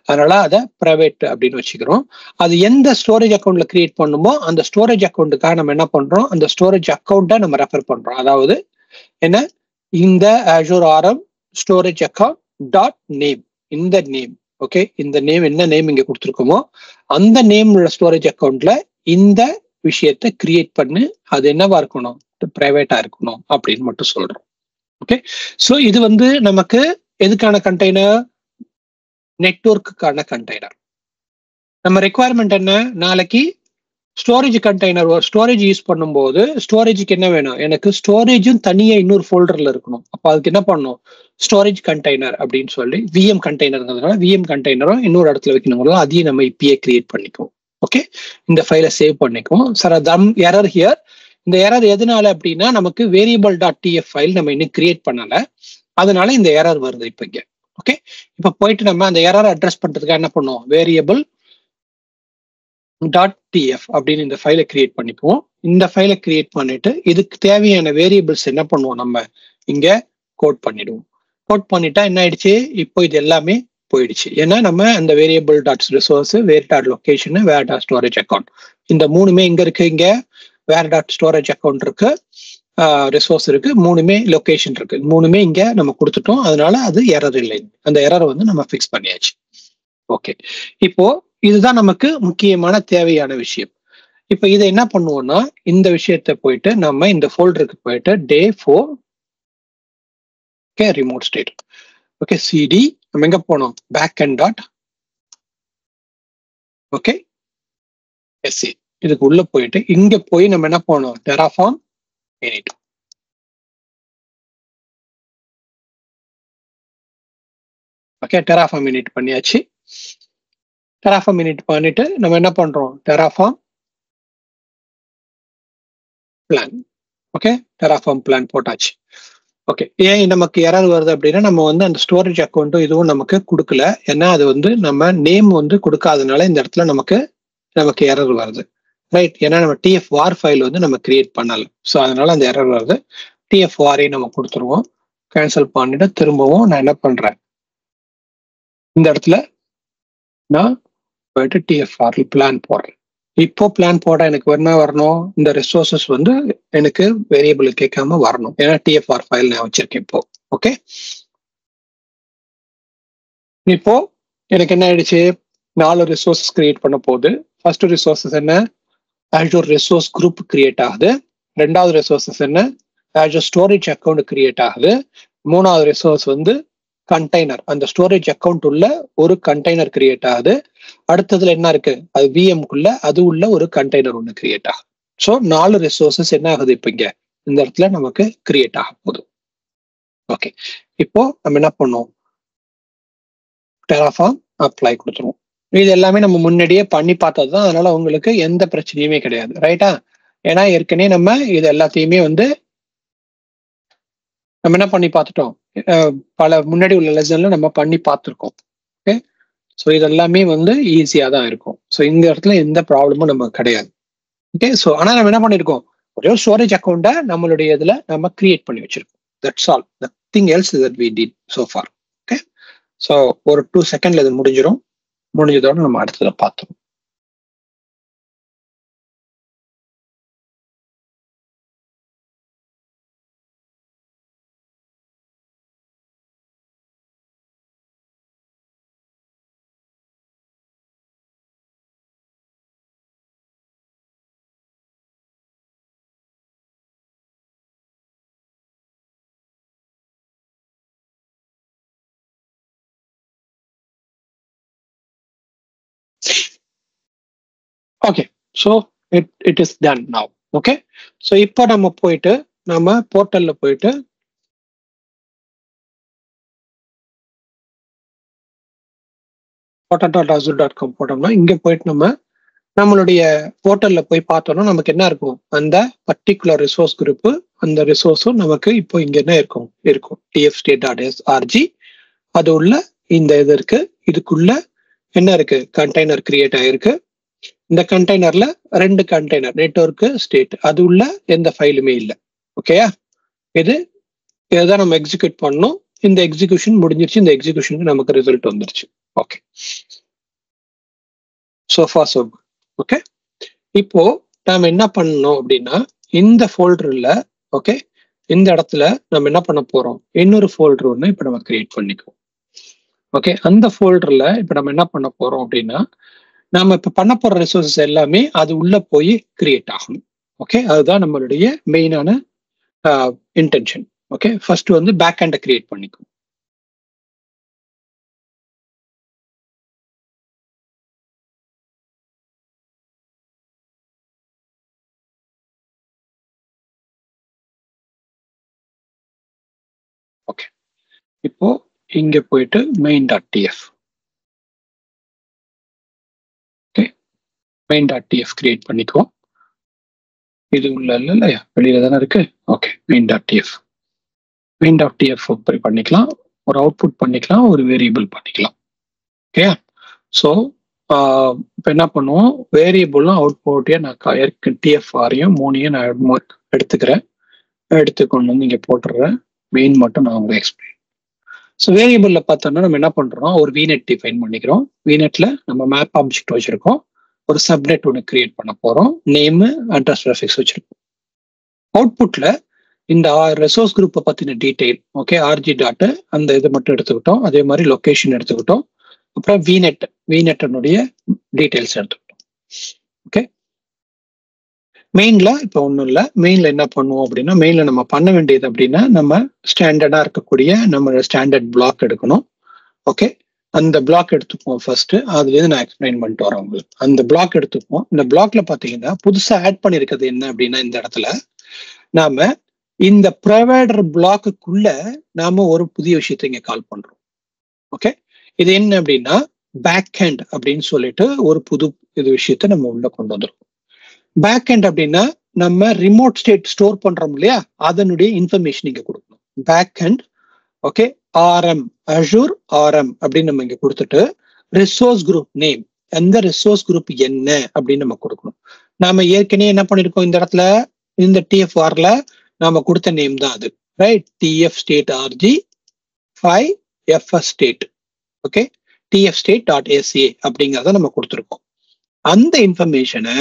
அதனால அதை பிரைவேட் அப்படின்னு வச்சுக்கிறோம். அது எந்த ஸ்டோரேஜ் அக்கௌண்ட்ல கிரியேட் பண்ணுமோ அந்த ஸ்டோரேஜ் அக்கௌண்ட்டுக்காக நம்ம என்ன பண்றோம், அந்த ஸ்டோரேஜ் அக்கௌண்ட்டை நம்ம ரெஃபர் பண்றோம். அதாவது என்ன, இந்த Azure RM storage account dot name, இந்த நேம். ஓகே, இந்த நேம் என்ன நேம் இங்க கொடுத்துருக்கோமோ அந்த நேம் உள்ள ஸ்டோரேஜ் அக்கௌண்ட்ல இந்த விஷயத்தை கிரியேட் பண்ணு, அது என்னவா இருக்கணும், பிரைவேட்டா இருக்கணும் அப்படின்னு மட்டும் சொல்றோம். ஓகே, ஸோ இது வந்து நமக்கு எதுக்கான கண்டெய்னர், நெட்வொர்க்குக்கான கண்டெய்னர். நம்ம ரெக்குவயர்மெண்ட் என்ன, நாளைக்கு ஸ்டோரேஜ் கண்டெய்னர் ஒரு ஸ்டோரேஜ் யூஸ் பண்ணும்போது ஸ்டோரேஜுக்கு என்ன வேணும், எனக்கு ஸ்டோரேஜும் தனியாக இன்னொரு ஃபோல்டர்ல இருக்கணும். அப்போ அதுக்கு என்ன பண்ணணும், ஸ்டோரேஜ் கண்டெய்னர் அப்படின்னு சொல்லி VM கண்டெய்னர்ங்கிறதுனால VM கண்டெய்னரும் இன்னொரு இடத்துல வைக்கணுங்களோ அதையும் நம்ம இப்பயே கிரியேட் பண்ணிக்குவோம். ஓகே, இந்த ஃபைலை சேவ் பண்ணிக்குவோம். சார் தம் எரர் ஹியர், இந்த எரர் எதனால அப்படின்னா நமக்கு வேரியபிள்.tf ஃபைல் நம்ம இன்னும் கிரியேட் பண்ணல, அதனால இந்த எரர் வருது இப்போ இங்க. ஓகே, இப்போ போயிட்டு நம்ம அந்த எரர் அட்ரஸ் பண்றதுக்கு என்ன பண்ணுவோம், வேரியபிள்.tf அப்படின்னு இந்த ஃபைலை கிரியேட் பண்ணிப்போம். இந்த ஃபைலை கிரியேட் பண்ணிட்டு இதுக்கு தேவையான வேரியபிள்ஸ் என்ன பண்ணுவோம், நம்ம இங்க கோட் பண்ணிடுவோம். கோட் பண்ணிட்டா என்ன ஆயிடுச்சு, இப்போ இது எல்லாமே போயிடுச்சு. ஏன்னா நம்ம அந்த வேரியபிள் டாட் ரிசோர்ஸ், வேர் டாட் லொகேஷன், வேர் டாட் ஸ்டோரேஜ் அக்கௌண்ட், இந்த மூணுமே இங்க இருக்கு. இங்க வேர் டாட் ஸ்டோரேஜ் அக்கௌண்ட் இருக்கு, ரிசோர்ஸ் இருக்கு, 3மே லொகேஷன் இருக்கு, 3மே இங்க நம்ம கொடுத்துட்டோம். அதனால அது எரர் இல்லை. அந்த எரர் வந்து நம்ம ஃபிக்ஸ் பண்ணியாச்சு. ஓகே, இப்போ இதுதான் நமக்கு முக்கியமான தேவையான விஷயம். இப்போ இதை என்ன பண்ணுவோம்னா, இந்த விஷயத்த போயிட்டு நம்ம இந்த ஃபோல்டருக்கு போயிட்டு day 4 okay remote state okay cd நம்ம எங்க போனோம் backend டாட் ஓகே sc இதுக்கு உள்ள போயிட்டு இங்க போய் நம்ம என்ன பண்ணோம் terraform init okay terraform init பண்ணியாச்சு. terraform init பண்ணிட்டு நம்ம என்ன பண்றோம் terraform plan okay terraform plan போட்டாச்சு. ஓகே, ஏன் நமக்கு எரர் வருது அப்படின்னா நம்ம வந்து அந்த ஸ்டோரேஜ் அக்கௌண்ட்டும் இதுவும் நமக்கு கொடுக்கல. ஏன்னா அது வந்து நம்ம நேம் வந்து கொடுக்காதனால இந்த இடத்துல நமக்கு எரர் வருது. ரைட், ஏன்னா நம்ம TF-var ஃபைல் வந்து நம்ம கிரியேட் பண்ணல. ஸோ அதனால அந்த எரர் வருது. TF-var நம்ம கொடுத்துருவோம். கேன்சல் பண்ணிட்டு திரும்பவும் நான் என்ன பண்றேன், இந்த இடத்துல நான் போயிட்டு TF-var பிளான் போடுறேன். இப்போ பிளான் போட எனக்கு என்ன வரணும், இந்த ரிசோர்சஸ் வந்து எனக்கு வேரியபிள் கேட்காம வரணும். ஏன்னா TF-var ஃபைல் நான் வச்சிருக்கேன் இப்போ. ஓகே, இப்போ எனக்கு என்ன ஆயிடுச்சு, 4 ரிசோர்சஸ் கிரியேட் பண்ண போகுது. ஃபர்ஸ்ட் ரிசோர்சஸ் என்ன, Azure ரிசோர்ஸ் குரூப் கிரியேட் ஆகுது. 2வது ரிசோர்சஸ் என்ன, Azure ஸ்டோரேஜ் அக்கௌண்ட் கிரியேட் ஆகுது. 3வது ரிசோர்ஸ் வந்து கண்டெய்னர், அந்த ஸ்டோரேஜ் அக்கௌண்ட் உள்ள ஒரு கண்டெய்னர் கிரியேட் ஆகுது. அடுத்ததுல என்ன இருக்கு, அது விஎம்குள்ள அது உள்ள ஒரு கண்டெய்னர் ஒன்று கிரியேட் ஆகுது. ஸோ 4 ரிசோர்சஸ் என்ன ஆகுது இப்போ இங்க இந்த இடத்துல நமக்கு கிரியேட் ஆக போகுது. ஓகே, இப்போ நம்ம என்ன பண்ணோம், terraform அப்ளை கொடுத்துருவோம். இது எல்லாமே நம்ம முன்னாடியே பண்ணி பார்த்தது தான், அதனால உங்களுக்கு எந்த பிரச்சனையுமே கிடையாது. ரைட்டா, ஏன்னா ஏற்கனவே நம்ம இது எல்லாத்தையுமே வந்து நம்ம என்ன பண்ணி பார்த்துட்டோம், பல முன்னாடி உள்ள லெசன்ல நம்ம பண்ணி பார்த்துருக்கோம். ஓகே, ஸோ இது எல்லாமே வந்து ஈஸியாக தான் இருக்கும். ஸோ இந்த இடத்துல எந்த ப்ராப்ளமும் நமக்கு கிடையாது. ஓகே, ஸோ ஆனால் நம்ம என்ன பண்ணியிருக்கோம், ஒரே ஸ்டோரேஜ் அக்கௌண்ட்டை நம்மளுடைய இதில் நம்ம கிரியேட் பண்ணி வச்சிருக்கோம். That's all, nothing else that we did so far. Okay, so ஒரு 2 செகண்ட்ல இது முடிஞ்சதோட நம்ம அடுத்ததை பார்த்தோம். Okay, so it is done now. Okay, so இப்போ நம்ம போயிட்டு நம்ம போர்ட்டல்ல போயிட்டு portal.azure.com போட்டோம்னா இங்க போயிட்டு நம்மளுடைய போர்ட்டல்ல போய் பார்த்தோம்னா நமக்கு என்ன இருக்கும், அந்த பர்டிகுலர் ரிசோர்ஸ் குரூப், அந்த ரிசோர்ஸும் நமக்கு இப்போ இங்க என்ன இருக்கும் tfstate.org அது உள்ள இந்த இது இருக்கு. இதுக்குள்ள என்ன இருக்கு, கண்டெய்னர் கிரியேட் ஆயிருக்கு. இந்த கண்டெய்னர்ல 2 கண்டெய்னர் நெட்வொர்க் ஸ்டேட், அது உள்ள எந்த ஃபைலுமே இல்லை. ஓகேயா, இதுதான் நம்ம எக்ஸிக்யூட் பண்ணணும். இந்த எக்ஸிகியூஷன் முடிஞ்சிருச்சு. இந்த எக்ஸிகியூஷனுக்கு நமக்கு ரிசல்ட் வந்துருச்சு. Okay, so far so good. Okay, இப்போ நாம என்ன பண்ணணும் அப்படின்னா இந்த ஃபோல்டர்ல ஓகே இந்த இடத்துல நம்ம என்ன பண்ண போறோம், இன்னொரு ஃபோல்டர் ஒன்று இப்போ நம்ம கிரியேட் பண்ணிக்குவோம். ஓகே, அந்த ஃபோல்டர்ல இப்போ நம்ம என்ன பண்ண போறோம் அப்படின்னா நாம இப்ப பண்ண போற ரிசோர்சஸ் எல்லாமே அது உள்ள போய் கிரியேட் ஆகணும். ஓகே, அதுதான் நம்மளுடைய மெயினான இன்டென்ஷன். ஓகே, ஃபர்ஸ்ட் வந்து பேக் ஹேண்டை கிரியேட் பண்ணிக்கும். ஓகே, இப்போ இங்க போயிட்டு main.tf ஓகே main.tf கிரியேட் பண்ணிக்குவோம். இது உள்ள இல்லையா, வெளியில தானே இருக்கு. ஓகே, main.tf பண்ணிக்கலாம், ஒரு அவுட்புட் பண்ணிக்கலாம், ஒரு வேரியபிள் பண்ணிக்கலாம். ஓகே, ஸோ இப்போ என்ன பண்ணுவோம், வேரியபிளும் அவுட்புட்டையும் நான் TF-வாரையும் 3ஐயும் நான் எடுத்துக்கிறேன். எடுத்துக்கொண்டு வந்து இங்கே போட்டுடுறேன். மெயின் மட்டும் நான் உங்களுக்கு எக்ஸ்பிளைன். ஸோ வேரியபிள்ல பார்த்தோம்னா நம்ம என்ன பண்றோம், ஒரு விநெட் டிஃபைன் பண்ணிக்கிறோம். விநெட்ல நம்ம மேப் ஆப்ஜெக்ட் வச்சிருக்கோம். ஒரு சப்நெட் ஒன்று கிரியேட் பண்ண போறோம். நேமு அட்ரஸ் ப்ரிஃபிக்ஸ் வச்சிருக்கோம். அவுட்புட்ல இந்த ரிசோர்ஸ் குரூப்பை பத்தின டீடைல், ஓகே, ஆர்ஜி டாட் அந்த இது மட்டும் எடுத்துக்கிட்டோம். அதே மாதிரி லொகேஷன் எடுத்துக்கிட்டோம். அப்புறம் விநெட்டனுடைய டீடைல்ஸ் எடுத்துக்கிட்டோம். ஓகே, மெயின்ல இப்போ ஒன்றும் இல்லை. மெயின்ல என்ன பண்ணுவோம் அப்படின்னா, மெயின்ல நம்ம பண்ண வேண்டியது அப்படின்னா, நம்ம ஸ்டாண்டர்டா இருக்கக்கூடிய நம்ம ஸ்டாண்டர்ட் பிளாக் எடுக்கணும். ஓகே, அந்த பிளாக் எடுத்துப்போம் ஃபர்ஸ்ட். அதுலேருந்து நான் எக்ஸ்பிளைன் பண்ணிட்டு வரேன் உங்களுக்கு. அந்த பிளாக் எடுத்துப்போம். இந்த பிளாக்ல பாத்தீங்கன்னா புதுசா ஆட் பண்ணிருக்கிறது என்ன அப்படின்னா, இந்த இடத்துல நாம இந்த ப்ரொவைடர் பிளாக்குள்ள நாம ஒரு புதிய விஷயத்தை இங்க கால் பண்றோம். ஓகே, இது என்ன அப்படின்னா பேக் ஹேண்ட் அப்படின்னு சொல்லிட்டு ஒரு புது இது விஷயத்த நம்ம உள்ள கொண்டு வந்துடும். பேக் ஹேண்ட் அப்படின்னா நம்ம ரிமோட் ஸ்டேட் ஸ்டோர் பண்றோம் இல்லையா, அதனுடைய இன்ஃபர்மேஷன் இங்க கொடுக்கணும். Backend, okay, RM Azure RM அப்படின்னு நம்ம இங்க கொடுத்துட்டு ரிசோர்ஸ் குரூப் நேம், எந்த ரிசோர்ஸ் குரூப் என்ன அப்படின்னு நம்ம கொடுக்கணும். நாம ஏற்கனவே என்ன பண்ணிருக்கோம் இந்த இடத்துல, இந்த டிஎஃப்ஆர்ல நாம கொடுத்த நேம் தான் அது, right? TF state RG 5 FS state, okay, TF state dot SA அப்படிங்கிறத நம்ம கொடுத்துருக்கோம். அந்த இன்ஃபர்மேஷனை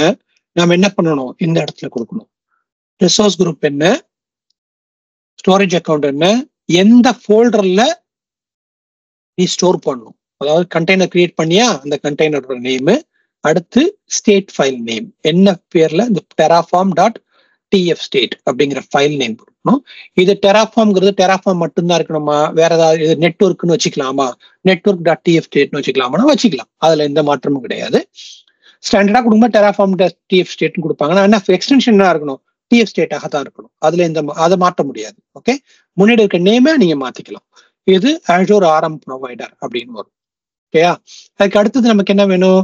நாம என்ன பண்ணணும், இந்த இடத்துல கொடுக்கணும். ரிசோர்ஸ் குரூப் என்ன, ஸ்டோரேஜ் அக்கௌண்ட் என்ன, எந்த ஃபோல்டர்ல நீ ஸ்டோர் பண்ணணும், அதாவது கண்டெய்னர் கிரியேட் பண்ணியா அந்த கண்டெய்னரோட நேம், அடுத்து ஸ்டேட் ஃபைல் நேம் என்ன பேர்ல, இந்த டெராஃபார்ம் டாட் டிஎஃப் ஸ்டேட் அப்படிங்கிற ஃபைல் நேம் கொடுக்கணும். இது டெராஃபார்ம்ங்கிறது டெராஃபார்ம் மட்டும்தான் இருக்கணுமா, வேற ஏதாவது நெட்வொர்க்னு வச்சுக்கலாமா, நெட்வொர்க் டாட் டிஎஃப் ஸ்டேட்னு வச்சுக்கலாமா, வச்சுக்கலாம். அதுல எந்த மாற்றமும் கிடையாது. ஸ்டாண்டர்டா கொடுக்கும்போது டெராஃபார்ம் டாட் டிஎஃப் ஸ்டேட்னு கொடுப்பாங்க. ஆனா எக்ஸ்டென்ஷன் என்ன இருக்கணும், டிஎஃப் ஸ்டேட்டாக தான் இருக்கணும். அதுல அதை மாற்ற முடியாது. ஓகே, முன்னாடி இருக்க நேமை நீங்க மாத்திக்கலாம். இது அஷூர் ஆர்எம் ப்ரொவைடர் அப்படின்னு வரும். ஓகேயா, அதுக்கு அடுத்தது நமக்கு என்ன வேணும்,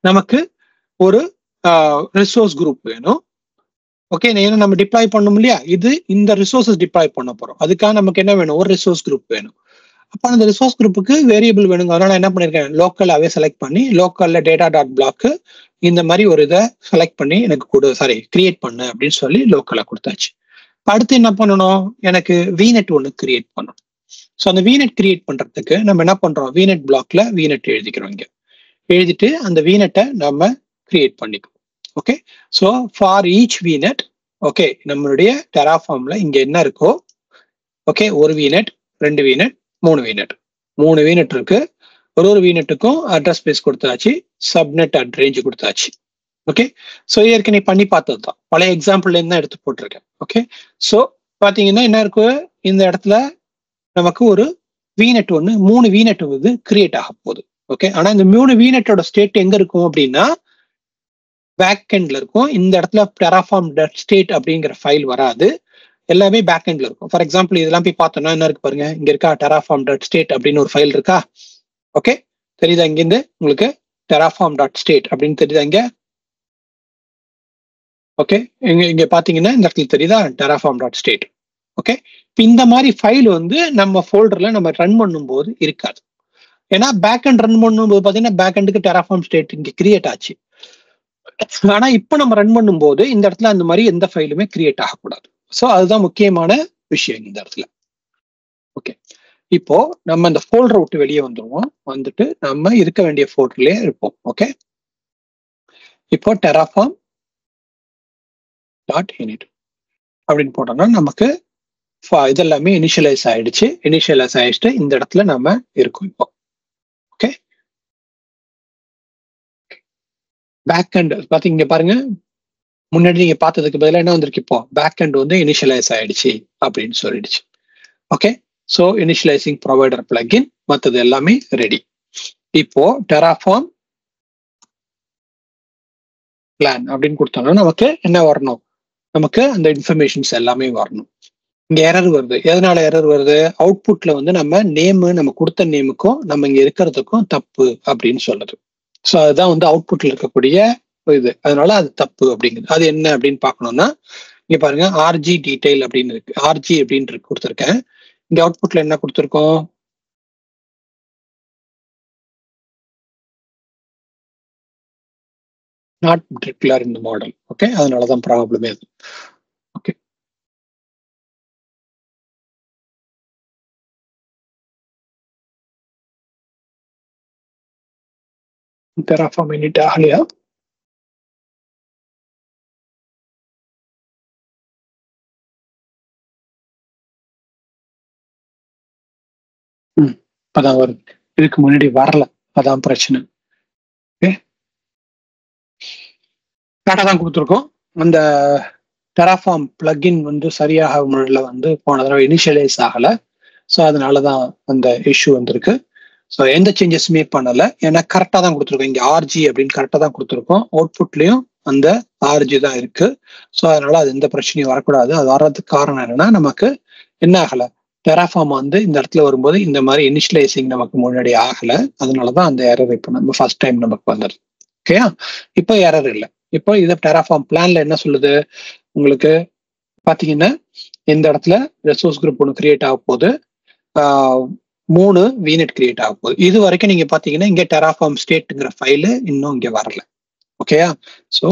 நமக்கு ஒரு ரிசோர்ஸ் குரூப் வேணும். ஓகே, ஏன்னா நம்ம டிப்ளாய் பண்ணணும் இல்லையா, இது இந்த ரிசோர்ஸஸ் டிப்ளாய் பண்ண போறோம். அதுக்காக நமக்கு என்ன வேணும், ஒரு ரிசோர்ஸ் குரூப் வேணும். அப்ப அந்த ரிசோர்ஸ் குரூப்புக்கு வேரியபிள் வேணுங்க. அதனால என்ன பண்ணிருக்கேன், லோக்கலாவே செலக்ட் பண்ணி லோக்கல்ல டேட்டா டாட் பிளாக் இந்த மாதிரி ஒரு இதை செலக்ட் பண்ணி எனக்கு கிரியேட் பண்ணு அப்படின்னு சொல்லி லோக்கலா கொடுத்தாச்சு. அடுத்து என்ன பண்ணணும், எனக்கு விநெட் ஒன்று கிரியேட் பண்ணணும். ஸோ அந்த விநெட் கிரியேட் பண்றதுக்கு நம்ம என்ன பண்றோம், விநெட் பிளாக்ல விநெட் எழுதிக்கிறோம். இங்க எழுதிட்டு அந்த விநெட்டை நம்ம கிரியேட் பண்ணிக்குவோம். Okay, so for each vignette, okay, நம்மளுடைய டெராஃபார்ம்ல இங்க என்ன இருக்கோ, ஓகே, ஒரு விநெட், 2 விநெட், 3 விநெட், 3 விநெட் இருக்கு. ஒரு விநெட்டுக்கும் அட்ரஸ் ஸ்பேஸ் கொடுத்தாச்சு, சப்நெட் அட் ரேஞ்ச் கொடுத்தாச்சு. ஓகே, ஸோ ஏற்கனவே பண்ணி பார்த்தது தான், பழைய எக்ஸாம்பிள்ல இருந்து எடுத்து போட்டிருக்கேன். ஓகே, ஸோ பாத்தீங்கன்னா என்ன இருக்கு, இந்த இடத்துல நமக்கு ஒரு விநெட் ஒன்று 3 விநெட் வந்து கிரியேட் ஆக போகுது. ஓகே, ஆனா இந்த 3 விநெட்டோட ஸ்டேட் எங்க இருக்கும் அப்படின்னா பேக் எண்ட்ல இருக்கும். இந்த இடத்துல டெராஃபார்ம் டாட் ஸ்டேட் அப்படிங்கிற ஃபைல் வராது, எல்லாமே பேக் எண்ட்ல இருக்கும். ஃபார் எக்ஸாம்பிள் இதெல்லாம் போய் பார்த்தோம்னா என்ன இருக்கு பாருங்க, இங்க இருக்கா டெராஃபார்ம் டாட் ஸ்டேட் அப்படின்னு ஒரு ஃபைல் இருக்கா. ஓகே, தெரியுதா, இங்கிருந்து உங்களுக்கு டெராஃபார்ம் டாட் ஸ்டேட் அப்படின்னு தெரியுதா இங்க. ஓகே, இங்க பாத்தீங்கன்னா இந்த இடத்துல தெரியுதா டெராஃபார்ம் டாட் ஸ்டேட். ஓகே, இப்போ இந்த மாதிரி ஃபைல் வந்து நம்ம ஃபோல்டர்ல நம்ம ரன் பண்ணும்போது இருக்காது. ஏன்னா பேக் எண்ட் ரன் பண்ணும்போது பாத்தீங்கன்னா பேக் எண்டுக்கு டெராஃபார்ம் ஸ்டேட் இங்க கிரியேட் ஆச்சு. ஆனா இப்போ நம்ம ரன் பண்ணும்போது இந்த இடத்துல அந்த மாதிரி எந்த ஃபைலுமே கிரியேட் ஆகக்கூடாது. ஸோ அதுதான் முக்கியமான விஷயம் இந்த இடத்துல. ஓகே, இப்போ நம்ம இந்த ஃபோல்டரை விட்டு வெளியே வந்துருவோம். வந்துட்டு நம்ம இருக்க வேண்டிய ஃபோல்டர்லயே இருப்போம். ஓகே, இப்போ டெராஃபார்ம் டாட் இனிட் அப்படின்னு போட்டோம்னா நமக்கு இதெல்லாமே இனிஷியலைஸ் ஆயிடுச்சு. இனிஷியலைஸ் ஆயிடுச்சு இந்த இடத்துல நம்ம இருக்கோம் இப்போ. ஓகே, பேக் எண்ட் பாத்தீங்க பாருங்க, முன்னாடி நீங்க பார்த்ததுக்கு பதிலாக என்ன வந்திருக்கு, இப்போ பேக் எண்ட் வந்து இனிஷியலைஸ் ஆயிடுச்சு அப்படின்னு சொல்லிடுச்சு. Okay, so initialising provider plugin மற்றது எல்லாமே ரெடி. இப்போ டெராஃபார்ம் பிளான் அப்படின்னு கொடுத்தோம்னா நமக்கு என்ன வரணும், நமக்கு அந்த இன்ஃபர்மேஷன்ஸ் எல்லாமே வரணும். இங்க எரர் வருது, எதனால எரர் வருது, அவுட்புட்ல வந்து நம்ம நம்ம கொடுத்த நேமுக்கும் நம்ம இங்க இருக்கிறதுக்கும் தப்பு அப்படின்னு சொல்லுது. ஸோ அதுதான் வந்து அவுட்புட்ல இருக்கக்கூடிய இது, அதனால அது தப்பு அப்படிங்குது. அது என்ன அப்படின்னு பார்க்கணும்னா இங்க பாருங்க, ஆர்ஜி டீடைல் அப்படின்னு இருக்கு, ஆர்ஜி அப்படின்னு கொடுத்துருக்கேன். இங்க அவுட்புட்ல என்ன கொடுத்துருக்கோம், not declare in the model. Okay, அதனாலதான் ப்ராப்ளமே அது. ஓகே, டெராஃபார்ம் இனிட் ஆகலையா, இப்பதான் வருது, இதுக்கு முன்னாடி வரல, அதான் பிரச்சனை. ஓகே, கரெக்டாக தான் கொடுத்துருக்கோம். அந்த டெராஃபார்ம் பிளக்இன் வந்து சரியாக முறையில் வந்து போன தடவை இனிஷியலைஸ் ஆகலை. ஸோ அதனாலதான் அந்த இஷ்யூ வந்திருக்கு. ஸோ எந்த சேஞ்சஸுமே பண்ணலை, ஏன்னா கரெக்டாக தான் கொடுத்துருக்கோம். இங்கே ஆர்ஜி அப்படின்னு கரெக்டாக தான் கொடுத்துருக்கோம். அவுட்புட்லையும் அந்த ஆர்ஜி தான் இருக்கு. ஸோ அதனால அது எந்த பிரச்சனையும் வரக்கூடாது. அது வர்றதுக்கு காரணம் என்னன்னா, நமக்கு என்ன ஆகலை, டெராஃபார்ம் வந்து இந்த இடத்துல வரும்போது இந்த மாதிரி இனிஷியலைசிங் நமக்கு முன்னாடி ஆகலை. அதனாலதான் அந்த எரர் இப்போ நம்ம ஃபர்ஸ்ட் டைம் நமக்கு வந்துடுது. ஓகேயா, இப்போ எரர் இல்லை. இப்போ இதை டெராஃபார்ம் பிளான்ல என்ன சொல்லுது உங்களுக்கு பாத்தீங்கன்னா, இந்த இடத்துல ரிசோர்ஸ் குரூப் ஒன்று கிரியேட் ஆக போகுது, 3 VNet கிரியேட் ஆக போகுது. இது வரைக்கும் நீங்க பாத்தீங்கன்னா இங்க டெராஃபார்ம் ஸ்டேட்ங்கிற ஃபைலு இன்னும் இங்க வரல. ஓகேயா, ஸோ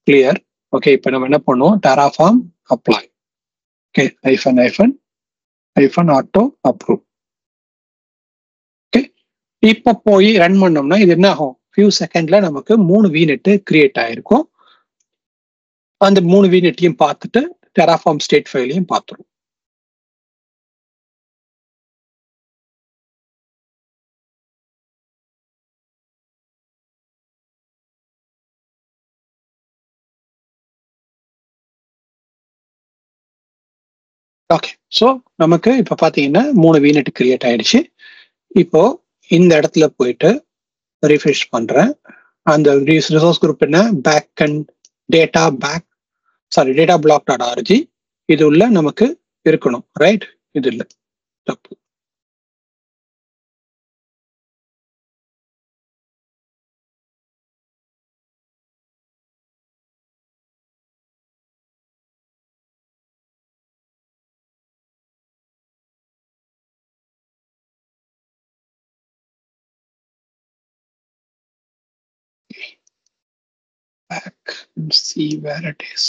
கிளியர். ஓகே, இப்போ நம்ம என்ன பண்ணுவோம், terraform apply. Okay, --- auto approve. Okay, இப்போ போய் ரன் பண்ணோம்னா இது என்ன ஆகும், ஃபியூ செகண்ட்ல நமக்கு 3 VNet கிரியேட் ஆயிருக்கும். அந்த 3 VNetயும் பார்த்துட்டு டெராஃபார்ம் ஸ்டேட் ஃபைலையும் பார்த்துரும். ஓகே, ஸோ நமக்கு இப்போ பார்த்தீங்கன்னா 3 VNet கிரியேட் ஆயிடுச்சு. இப்போ இந்த இடத்துல போயிட்டு ரிஃப்ரெஷ் பண்றேன். அந்த ரிசோர்ஸ் குரூப் என்ன, பேக் அண்ட் டேட்டா block.rg இது உள்ள நமக்கு இருக்கணும், ரைட்? இது இல்லை, தப்பு. Back and see where it is.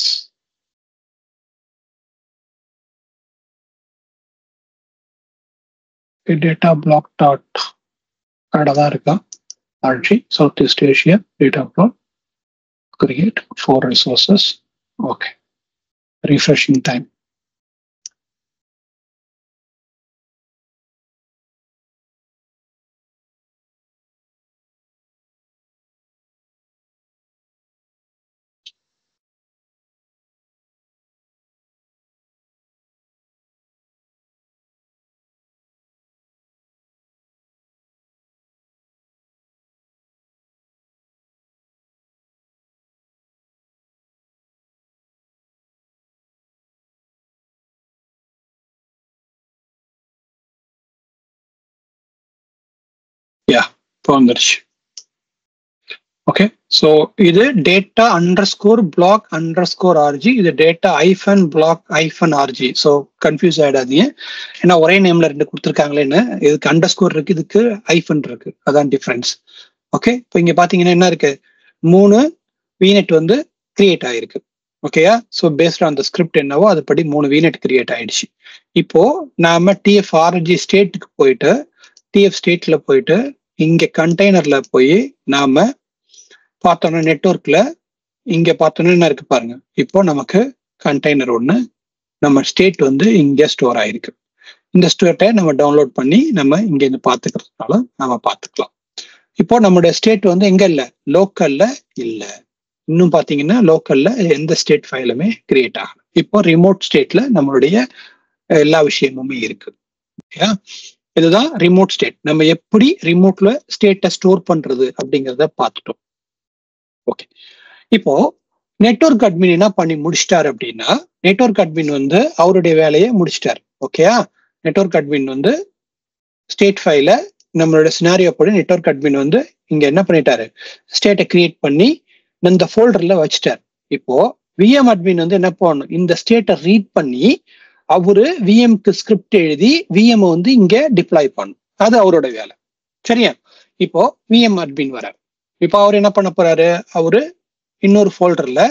Data block dot தான் இருக்கா, RG Southeast Asia data block create 4 resources. Okay, refreshing time. இப்போ வந்துருச்சு. ஓகே, ஸோ இது டேட்டா _block_rg, இது டேட்டா -block-rg. ஸோ கன்ஃபியூஸ் ஆயிடாதீங்க, ஏன்னா ஒரே நேம்ல 2 கொடுத்துருக்காங்களேன்னு. இதுக்கு அண்டர்ஸ்கோர் இருக்கு, இதுக்கு ஐஃபன் இருக்கு, அதான் டிஃபரன்ஸ். ஓகே, இப்போ இங்க பாத்தீங்கன்னா என்ன இருக்கு, 3 VNet வந்து கிரியேட் ஆயிருக்கு. ஓகேயா, so based on the script என்னவோ அதுபடி 3 VNet கிரியேட் ஆயிடுச்சு. இப்போ நாம TF-RG ஸ்டேட்டுக்கு போயிட்டு, TF ஸ்டேட்ல போயிட்டு இங்க கண்டெய்னர்ல போய் நாம பார்த்தோம்னா நெட்வொர்க்ல இங்க பார்த்தோம்னா என்ன இருக்கு பாருங்க. இப்போ நமக்கு கண்டெய்னர் ஒன்று நம்ம ஸ்டேட் வந்து இங்க ஸ்டோர் ஆயிருக்கு. இந்த ஸ்டேட்டை நம்ம டவுன்லோட் பண்ணி நம்ம இங்க இருந்து பார்த்துக்கிறதுனால நம்ம பார்த்துக்கலாம். இப்போ நம்மளுடைய ஸ்டேட் வந்து எங்க இல்லை, லோக்கல்ல இல்லை. இன்னும் பார்த்தீங்கன்னா லோக்கல்ல எந்த ஸ்டேட் ஃபைலுமே கிரியேட் ஆகல. இப்போ ரிமோட் ஸ்டேட்ல நம்மளுடைய எல்லா விஷயமுமே இருக்கு. ஓகேயா, இதுதான் ரிமோட் ஸ்டேட். நம்ம எப்படி ரிமோட்ல ஸ்டேட்டை ஸ்டோர் பண்றது அப்படிங்கிறத பார்த்துட்டோம். ஓகே, இப்போ நெட்வொர்க் அட்மின் என்ன பண்ணி முடிச்சிட்டாரு அப்படின்னா, நெட்வொர்க் அட்மின் வந்து அவருடைய வேலையை முடிச்சிட்டாரு. ஓகேயா, நெட்வொர்க் அட்மின் வந்து ஸ்டேட் ஃபைல நம்மளோட சினாரியோ படி நெட்வொர்க் அட்மின் வந்து இங்க என்ன பண்ணிட்டாரு, ஸ்டேட்டை கிரியேட் பண்ணி இந்த ஃபோல்டர்ல வச்சுட்டாரு. இப்போ விஎம் அட்மின் வந்து என்ன பண்ணணும், இந்த ஸ்டேட்டை ரீட் பண்ணி அவரு விஎம்க்கு ஸ்கிரிப்ட் எழுதி விஎம் வந்து இங்க டிப்ளாய் பண்ணும். அது அவரோட வேலை. சரியா, இப்போ விஎம் அட்மின் வராரு. இப்போ அவர் என்ன பண்ண போறாரு, அவரு இன்னொரு ஃபோல்டர்ல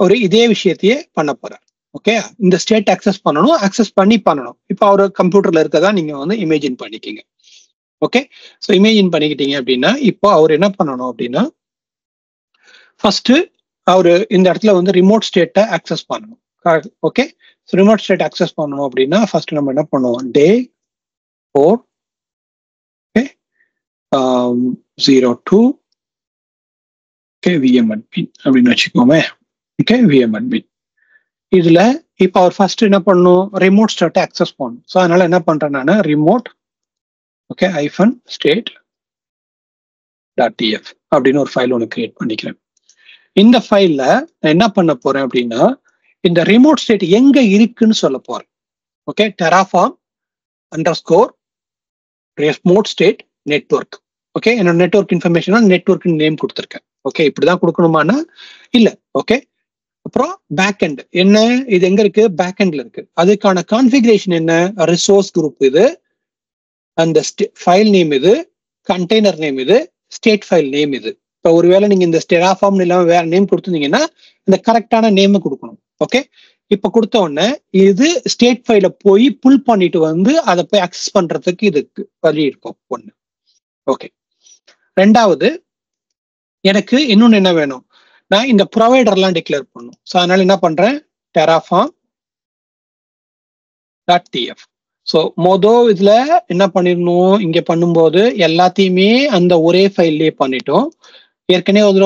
ஒரு இதே விஷயத்தையே பண்ண போறாரு. ஓகே, இந்த ஸ்டேட் அக்சஸ் பண்ணணும், அக்சஸ் பண்ணி பண்ணணும். இப்போ அவரு கம்ப்யூட்டர்ல இருக்கதா நீங்க வந்து இமேஜின் பண்ணிக்கிங்க. ஓகே, ஸோ இமேஜின் பண்ணிக்கிட்டீங்க அப்படின்னா இப்போ அவர் என்ன பண்ணணும் அப்படின்னா, ஃபர்ஸ்ட் அவரு இந்த இடத்துல வந்து ரிமோட் ஸ்டேட்டை அக்சஸ் பண்ணணும். ஓகே, ரிமோட் ஸ்டேட் அக்சஸ் பண்ணணும் அப்படின்னா ஃபர்ஸ்ட் நம்ம என்ன பண்ணுவோம், day 4 02 VM admin அப்படின்னு வச்சுக்கோமே. Okay, VM admin. இதுல இப்போ அவர் ஃபர்ஸ்ட் என்ன பண்ணணும், ரிமோட் ஸ்டேட்டை அக்சஸ் பண்ணணும். ஸோ அதனால என்ன பண்றேன் நான், ரிமோட் -state.tf அப்படின்னு ஒரு ஃபைல் ஒன்று கிரியேட் பண்ணிக்கிறேன். இந்த ஃபைல்ல நான் என்ன பண்ண போறேன் அப்படின்னா, இந்த ரிமோட் ஸ்டேட் எங்க இருக்குன்னு சொல்ல போறேன். Okay, Terraform _ remote state network. Okay, என்னோட நெட்வொர்க் இன்ஃபர்மேஷன் நெட்வொர்க் நேம் கொடுத்துருக்கேன். ஓகே, இப்படிதான் கொடுக்கணுமானா இல்ல. ஓகே, அப்புறம் பேக் எண்ட் என்ன, இது எங்க இருக்கு, பேக் எண்ட்ல இருக்கு. அதுக்கான கான்ஃபிகரேஷன் என்ன, ரிசோர்ஸ் குரூப் இது, அந்த ஃபைல் நேம் இது, கண்டெய்னர் நேம் இது, ஸ்டேட் ஃபைல் நேம் இது. இப்போ ஒருவேளை நீங்க இந்த Terraform இல்லாம வேற நேம் கொடுத்துருந்தீங்கன்னா இந்த கரெக்டான நேம் கொடுக்கணும். ஓகே, இப்ப கொடுத்த உடனே இது ஸ்டேட் ஃபைல போய் புல் பண்ணிட்டு வந்து அதை போய் அக்சஸ் பண்றதுக்கு இதுக்கு வழி இருக்கும் ஒண்ணு. ஓகே, ரெண்டாவது எனக்கு இன்னொன்னு என்ன வேணும், நான் இந்த ப்ரொவைடர்லாம் டிக்ளேர் பண்ணணும். ஸோ அதனால என்ன பண்றேன், Terraform.tf. ஸோ இதுல என்ன பண்ணிடணும், இங்க பண்ணும்போது எல்லாத்தையுமே அந்த ஒரே ஃபைல்லே பண்ணிட்டோம். ஏற்கனவே ஒரு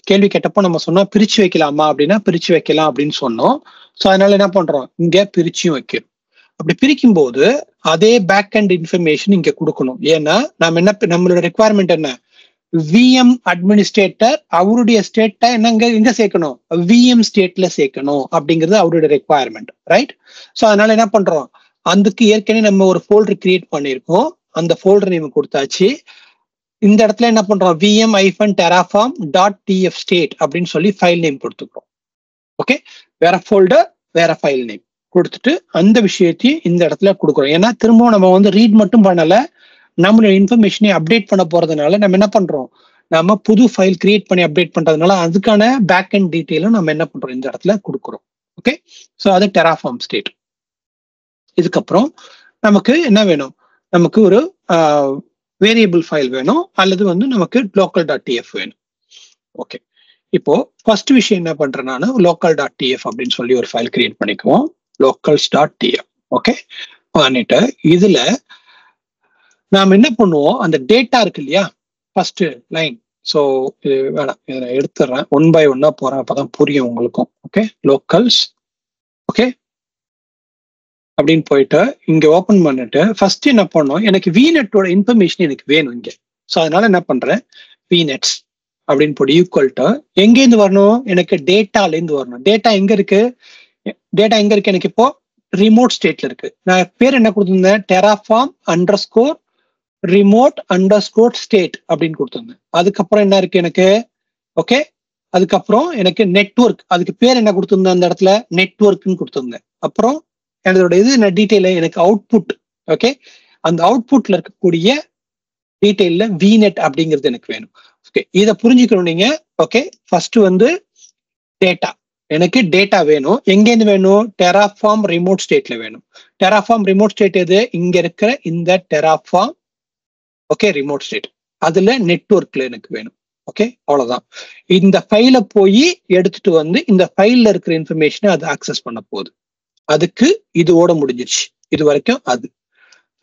கேள்வி கேட்டப்போ நம்ம சொன்னோம் பிரிச்சு வைக்கலாமா அப்படின்னா பிரிச்சு வைக்கலாம் அப்படின்னு சொன்னோம். ஸோ அதனால என்ன பண்றோம், இங்க பிரிச்சும் வைக்கிறோம். அப்படி பிரிக்கும் போது அதே பேக் அண்ட் இன்ஃபர்மேஷன் இங்க கொடுக்கணும். ஏன்னா நம்ம என்ன, நம்மளோட ரெக்குவயர்மெண்ட் என்ன, VM அட்மினிஸ்ட்ரேட்டர் அவருடைய ஸ்டேட்டை எங்க சேர்க்கணும், VM ஸ்டேட்ல சேர்க்கணும் அப்படிங்கிறது அவருடைய ரெக்குவயர்மெண்ட், ரைட்? ஸோ அதனால என்ன பண்றோம், அதுக்கு ஏற்கனவே நம்ம ஒரு ஃபோல்டர் கிரியேட் பண்ணியிருக்கோம், அந்த ஃபோல்டர் நேம் கொடுத்தாச்சு. இந்த இடத்துல என்ன பண்றோம், VM-terraform.tf state அப்படின்னு சொல்லி ஃபைல் நேம் கொடுத்துக்கிறோம். ஓகே, வேற ஃபோல்டர் வேற ஃபைல் நேம் கொடுத்துட்டு அந்த விஷயத்தையும் இந்த இடத்துல கொடுக்குறோம். ஏன்னா திரும்பவும் நம்ம ரீட் மட்டும் பண்ணல, நம்மளோட இன்ஃபர்மேஷனை அப்டேட் பண்ண போறதுனால நம்ம என்ன பண்றோம், நம்ம புது ஃபைல் கிரியேட் பண்ணி அப்டேட் பண்றதுனால அதுக்கான பேக் அண்ட் டீட்டெயிலும் நம்ம என்ன பண்றோம் இந்த இடத்துல கொடுக்குறோம். ஓகே, ஸோ அது Terraform state. இதுக்கப்புறம் நமக்கு என்ன வேணும், நமக்கு ஒரு வேரியபிள் ஃபைல் வேணும் அல்லது நமக்கு local.tf வேணும். ஓகே, இப்போ ஃபர்ஸ்ட் விஷயம் என்ன பண்றேன், நான் local.tf அப்படின்னு சொல்லி ஒரு ஃபைல் கிரியேட் பண்ணிக்குவோம், locals.tf. ஓகே, பண்ணிட்டு இதுல நாம என்ன பண்ணுவோம், அந்த டேட்டா இருக்கு இல்லையா, ஃபர்ஸ்ட் லைன். ஸோ இது வேணாம், இதை எடுத்துடுறேன், 1 by 1 போறேன், அப்பதான் புரியும் உங்களுக்கும். ஓகே, locals ஓகே அப்படின்னு போயிட்டு இங்க ஓபன் பண்ணிட்டு ஃபர்ஸ்ட் என்ன பண்ணோம், எனக்கு VNetோட இன்ஃபர்மேஷன் எனக்கு வேணும் இங்க. ஸோ அதனால என்ன பண்றேன், VNets அப்படின்னு போட்டு ஈக்குவல் டு எங்கேருந்து வரணும், எனக்கு டேட்டாலேருந்து வரணும். டேட்டா எங்க இருக்கு, எனக்கு இப்போ ரிமோட் ஸ்டேட்ல இருக்கு. நான் பேர் என்ன கொடுத்துருந்தேன், Terraform_remote_state அப்படின்னு கொடுத்துருந்தேன். அதுக்கப்புறம் என்ன இருக்கு எனக்கு, ஓகே, அதுக்கப்புறம் எனக்கு நெட்வொர்க், அதுக்கு பேர் என்ன கொடுத்துருந்தேன் அந்த இடத்துல, நெட்வொர்க்னு கொடுத்துருந்தேன். அப்புறம் என்னோட இது டீட்டெயில் எனக்கு அவுட்புட். ஓகே, அந்த அவுட்புட்ல இருக்கக்கூடிய டீட்டெயில்ல VNet அப்படிங்கிறது எனக்கு வேணும். ஓகே, இதை புரிஞ்சுக்கணும் நீங்க. ஓகே, ஃபர்ஸ்ட் டேட்டா, எனக்கு டேட்டா வேணும். எங்கேருந்து வேணும், Terraform ரிமோட் ஸ்டேட்ல வேணும். Terraform ரிமோட் ஸ்டேட் எது, இங்க இருக்கிற இந்த Terraform ஓகே ரிமோட் ஸ்டேட், அதுல நெட்வொர்க்ல எனக்கு வேணும். ஓகே, அவ்வளவுதான். இந்த ஃபைல போய் எடுத்துட்டு இந்த ஃபைல்ல இருக்கிற இன்ஃபர்மேஷனை அது ஆக்சஸ் பண்ண போகுது. அதுக்கு இதோட முடிஞ்சிருச்சு. இது வரைக்கும் அது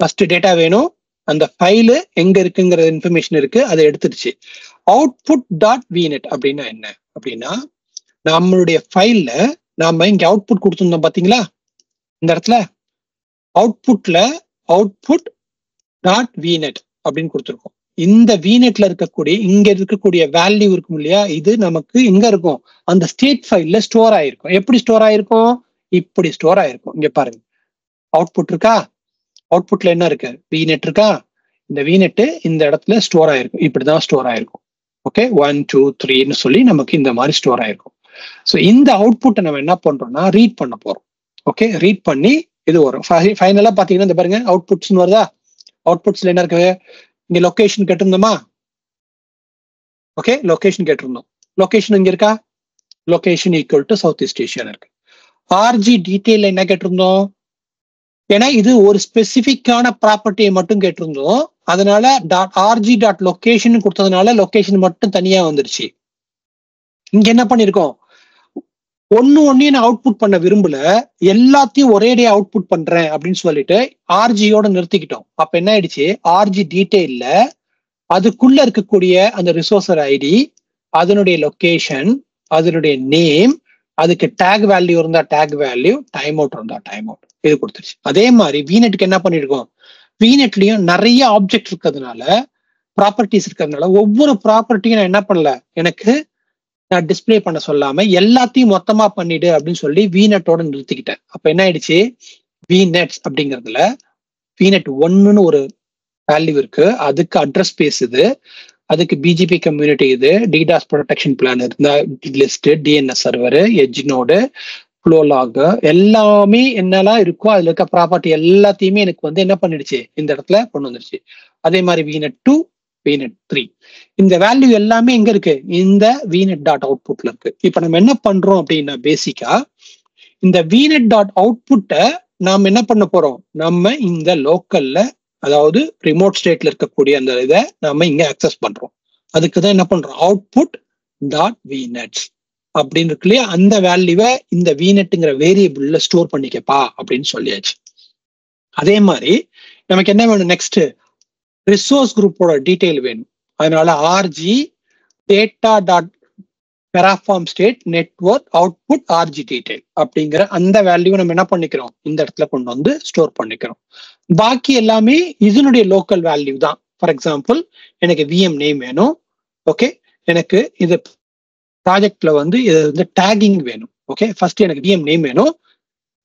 ஃபர்ஸ்ட் டேட்டா வேணும், அந்த ஃபைலு எங்க இருக்குங்கிற இன்ஃபர்மேஷன் இருக்கு, அதை எடுத்துடுச்சு. output.vnet அப்படின்னா என்ன அப்படின்னா, நம்மளுடைய ஃபைல்ல நாம இங்க அவுட்புட் கொடுத்துருந்தோம் பாத்தீங்களா, இந்த இடத்துல அவுட்புட்ல output.vnet அப்படின்னு கொடுத்துருக்கோம். இந்த VNetல இருக்கக்கூடிய இங்க இருக்கக்கூடிய வேல்யூ இருக்கும் இல்லையா, இது நமக்கு எங்க இருக்கும், அந்த ஸ்டேட் ஃபைல்ல ஸ்டோர் ஆயிருக்கும். எப்படி ஸ்டோர் ஆயிருக்கும், இப்படி ஸ்டோர் ஆயிருக்கும். இங்க பாருங்க, அவுட்புட் இருக்கா, அவுட்புட்ல என்ன இருக்கு, VNet இருக்கா, இந்த VNet இந்த இடத்துல ஸ்டோர் ஆயிருக்கும். இப்படிதான் ஸ்டோர் ஆயிருக்கும். ஓகே, 1 2 3ன்னு சொல்லி நமக்கு இந்த மாதிரி ஸ்டோர் ஆயிருக்கும். ஸோ இந்த அவுட்புட்டை நம்ம என்ன பண்றோம்னா ரீட் பண்ண போறோம். ஓகே, ரீட் பண்ணி இது வரும். ஃபைனலா பாத்தீங்கன்னா இந்த பாருங்க அவுட்புட்ஸ் வருதா, அவுட்புட்ஸ்ல என்ன இருக்கு, இங்க லொகேஷன் கேட்டிருந்தோமா, ஓகே லொகேஷன் கேட்டிருந்தோம், லொகேஷன் இங்க இருக்கா, location equal to south east Asia இருக்கு. RG டீடைல் என்ன கேட்டிருந்தோம், ஏன்னா இது ஒரு ஸ்பெசிபிக்கான ப்ராப்பர்ட்டியை மட்டும் கேட்டிருந்தோம், அதனால .rg.location கொடுத்ததுனால லொகேஷன் மட்டும் தனியா வந்துருச்சு. இங்க என்ன பண்ணிருக்கோம், ஒன்னையும் நான் அவுட்புட் பண்ண விரும்பல, எல்லாத்தையும் ஒரேடியா அவுட்புட் பண்றேன் அப்படின்னு சொல்லிட்டு RGயோட நிறுத்திக்கிட்டோம். அப்ப என்ன ஆயிடுச்சு, RG டீடைல்ல அதுக்குள்ள இருக்கக்கூடிய அந்த ரிசோர்ஸர் ஐடி, அதனுடைய லொகேஷன், அதனுடைய நேம், அதுக்கு டேக் வேல்யூ இருந்தா டேக் வேல்யூ, டைம் அவுட் இருந்தா டைம் அவுட், இது கொடுத்துருச்சு. அதே மாதிரி வீநெட்டுக்கு என்ன பண்ணிருக்கோம், வீநெட்லயும் நிறைய ஆப்ஜெக்ட் இருக்கிறதுனால, ப்ராப்பர்ட்டிஸ் இருக்கிறதுனால ஒவ்வொரு ப்ராப்பர்ட்டியும் நான் என்ன பண்ணல, எனக்கு நான் டிஸ்பிளே பண்ண சொல்லாம எல்லாத்தையும் மொத்தமா பண்ணிடு அப்படின்னு சொல்லி வீநெட்டோட நிறுத்திக்கிட்டேன். அப்ப என்ன ஆயிடுச்சு, வீநெட்ஸ் அப்படிங்கிறதுல வீநெட் 1ன்னு ஒரு வேல்யூ இருக்கு, அதுக்கு அட்ரஸ் ஸ்பேஸ் இது, அதுக்கு பிஜிபி கம்யூனிட்டி இது, டிடாஸ் ப்ரொடெக்ஷன் பிளான் இருந்தா list, DNS server, edge node, flow log, எல்லாமே என்னெல்லாம் இருக்கோ அதுல இருக்க ப்ராப்பர்ட்டி எல்லாத்தையுமே எனக்கு வந்து என்ன பண்ணிடுச்சு, இந்த இடத்துல கொண்டு வந்துருச்சு. அதே மாதிரி வீநெட் 2, வீநெட் 3, இந்த வேல்யூ எல்லாமே எங்க இருக்கு, இந்த வீநெட் டாட் அவுட்புட்ல இருக்கு. இப்ப நம்ம என்ன பண்றோம் அப்படின்னா, பேசிக்கா இந்த வீநெட் டாட் அவுட்புட்டை நாம என்ன பண்ண போறோம், நம்ம இந்த லோக்கல்ல, அதாவது ரிமோட் ஸ்டேட்ல இருக்கக்கூடிய அந்த இதை நாம இங்க அக்சஸ் பண்றோம். அதுக்குதான் என்ன பண்றோம், அவுட்புட் டாட் வீநெட்ஸ் அப்படின்னு இருக்கு இல்லையா, அந்த வேல்யூவை இந்த வீநெட்டுங்கிற வேரியபிள்ல ஸ்டோர் பண்ணிக்கப்பா அப்படின்னு சொல்லியாச்சு. அதே மாதிரி நமக்கு என்ன வேணும், நெக்ஸ்ட் ரிசோர்ஸ் குரூப்போட டீடைல் வேணும். அதனால RG data dot perform state network output RG detail அப்படிங்கிற அந்த வேல்யூ நம்ம என்ன பண்ணிக்கிறோம், இந்த இடத்துல கொண்டு வந்து ஸ்டோர் பண்ணிக்கிறோம். பாக்கி எல்லாமே இதனுடைய லோக்கல் வேல்யூ தான். ஃபார் எக்ஸாம்பிள் எனக்கு விஎம் நேம் வேணும், ஓகே, எனக்கு இது ப்ராஜெக்ட்ல வந்து இது வந்து டேகிங் வேணும். ஓகே, ஃபர்ஸ்ட் எனக்கு விஎம் நேம் வேணும்,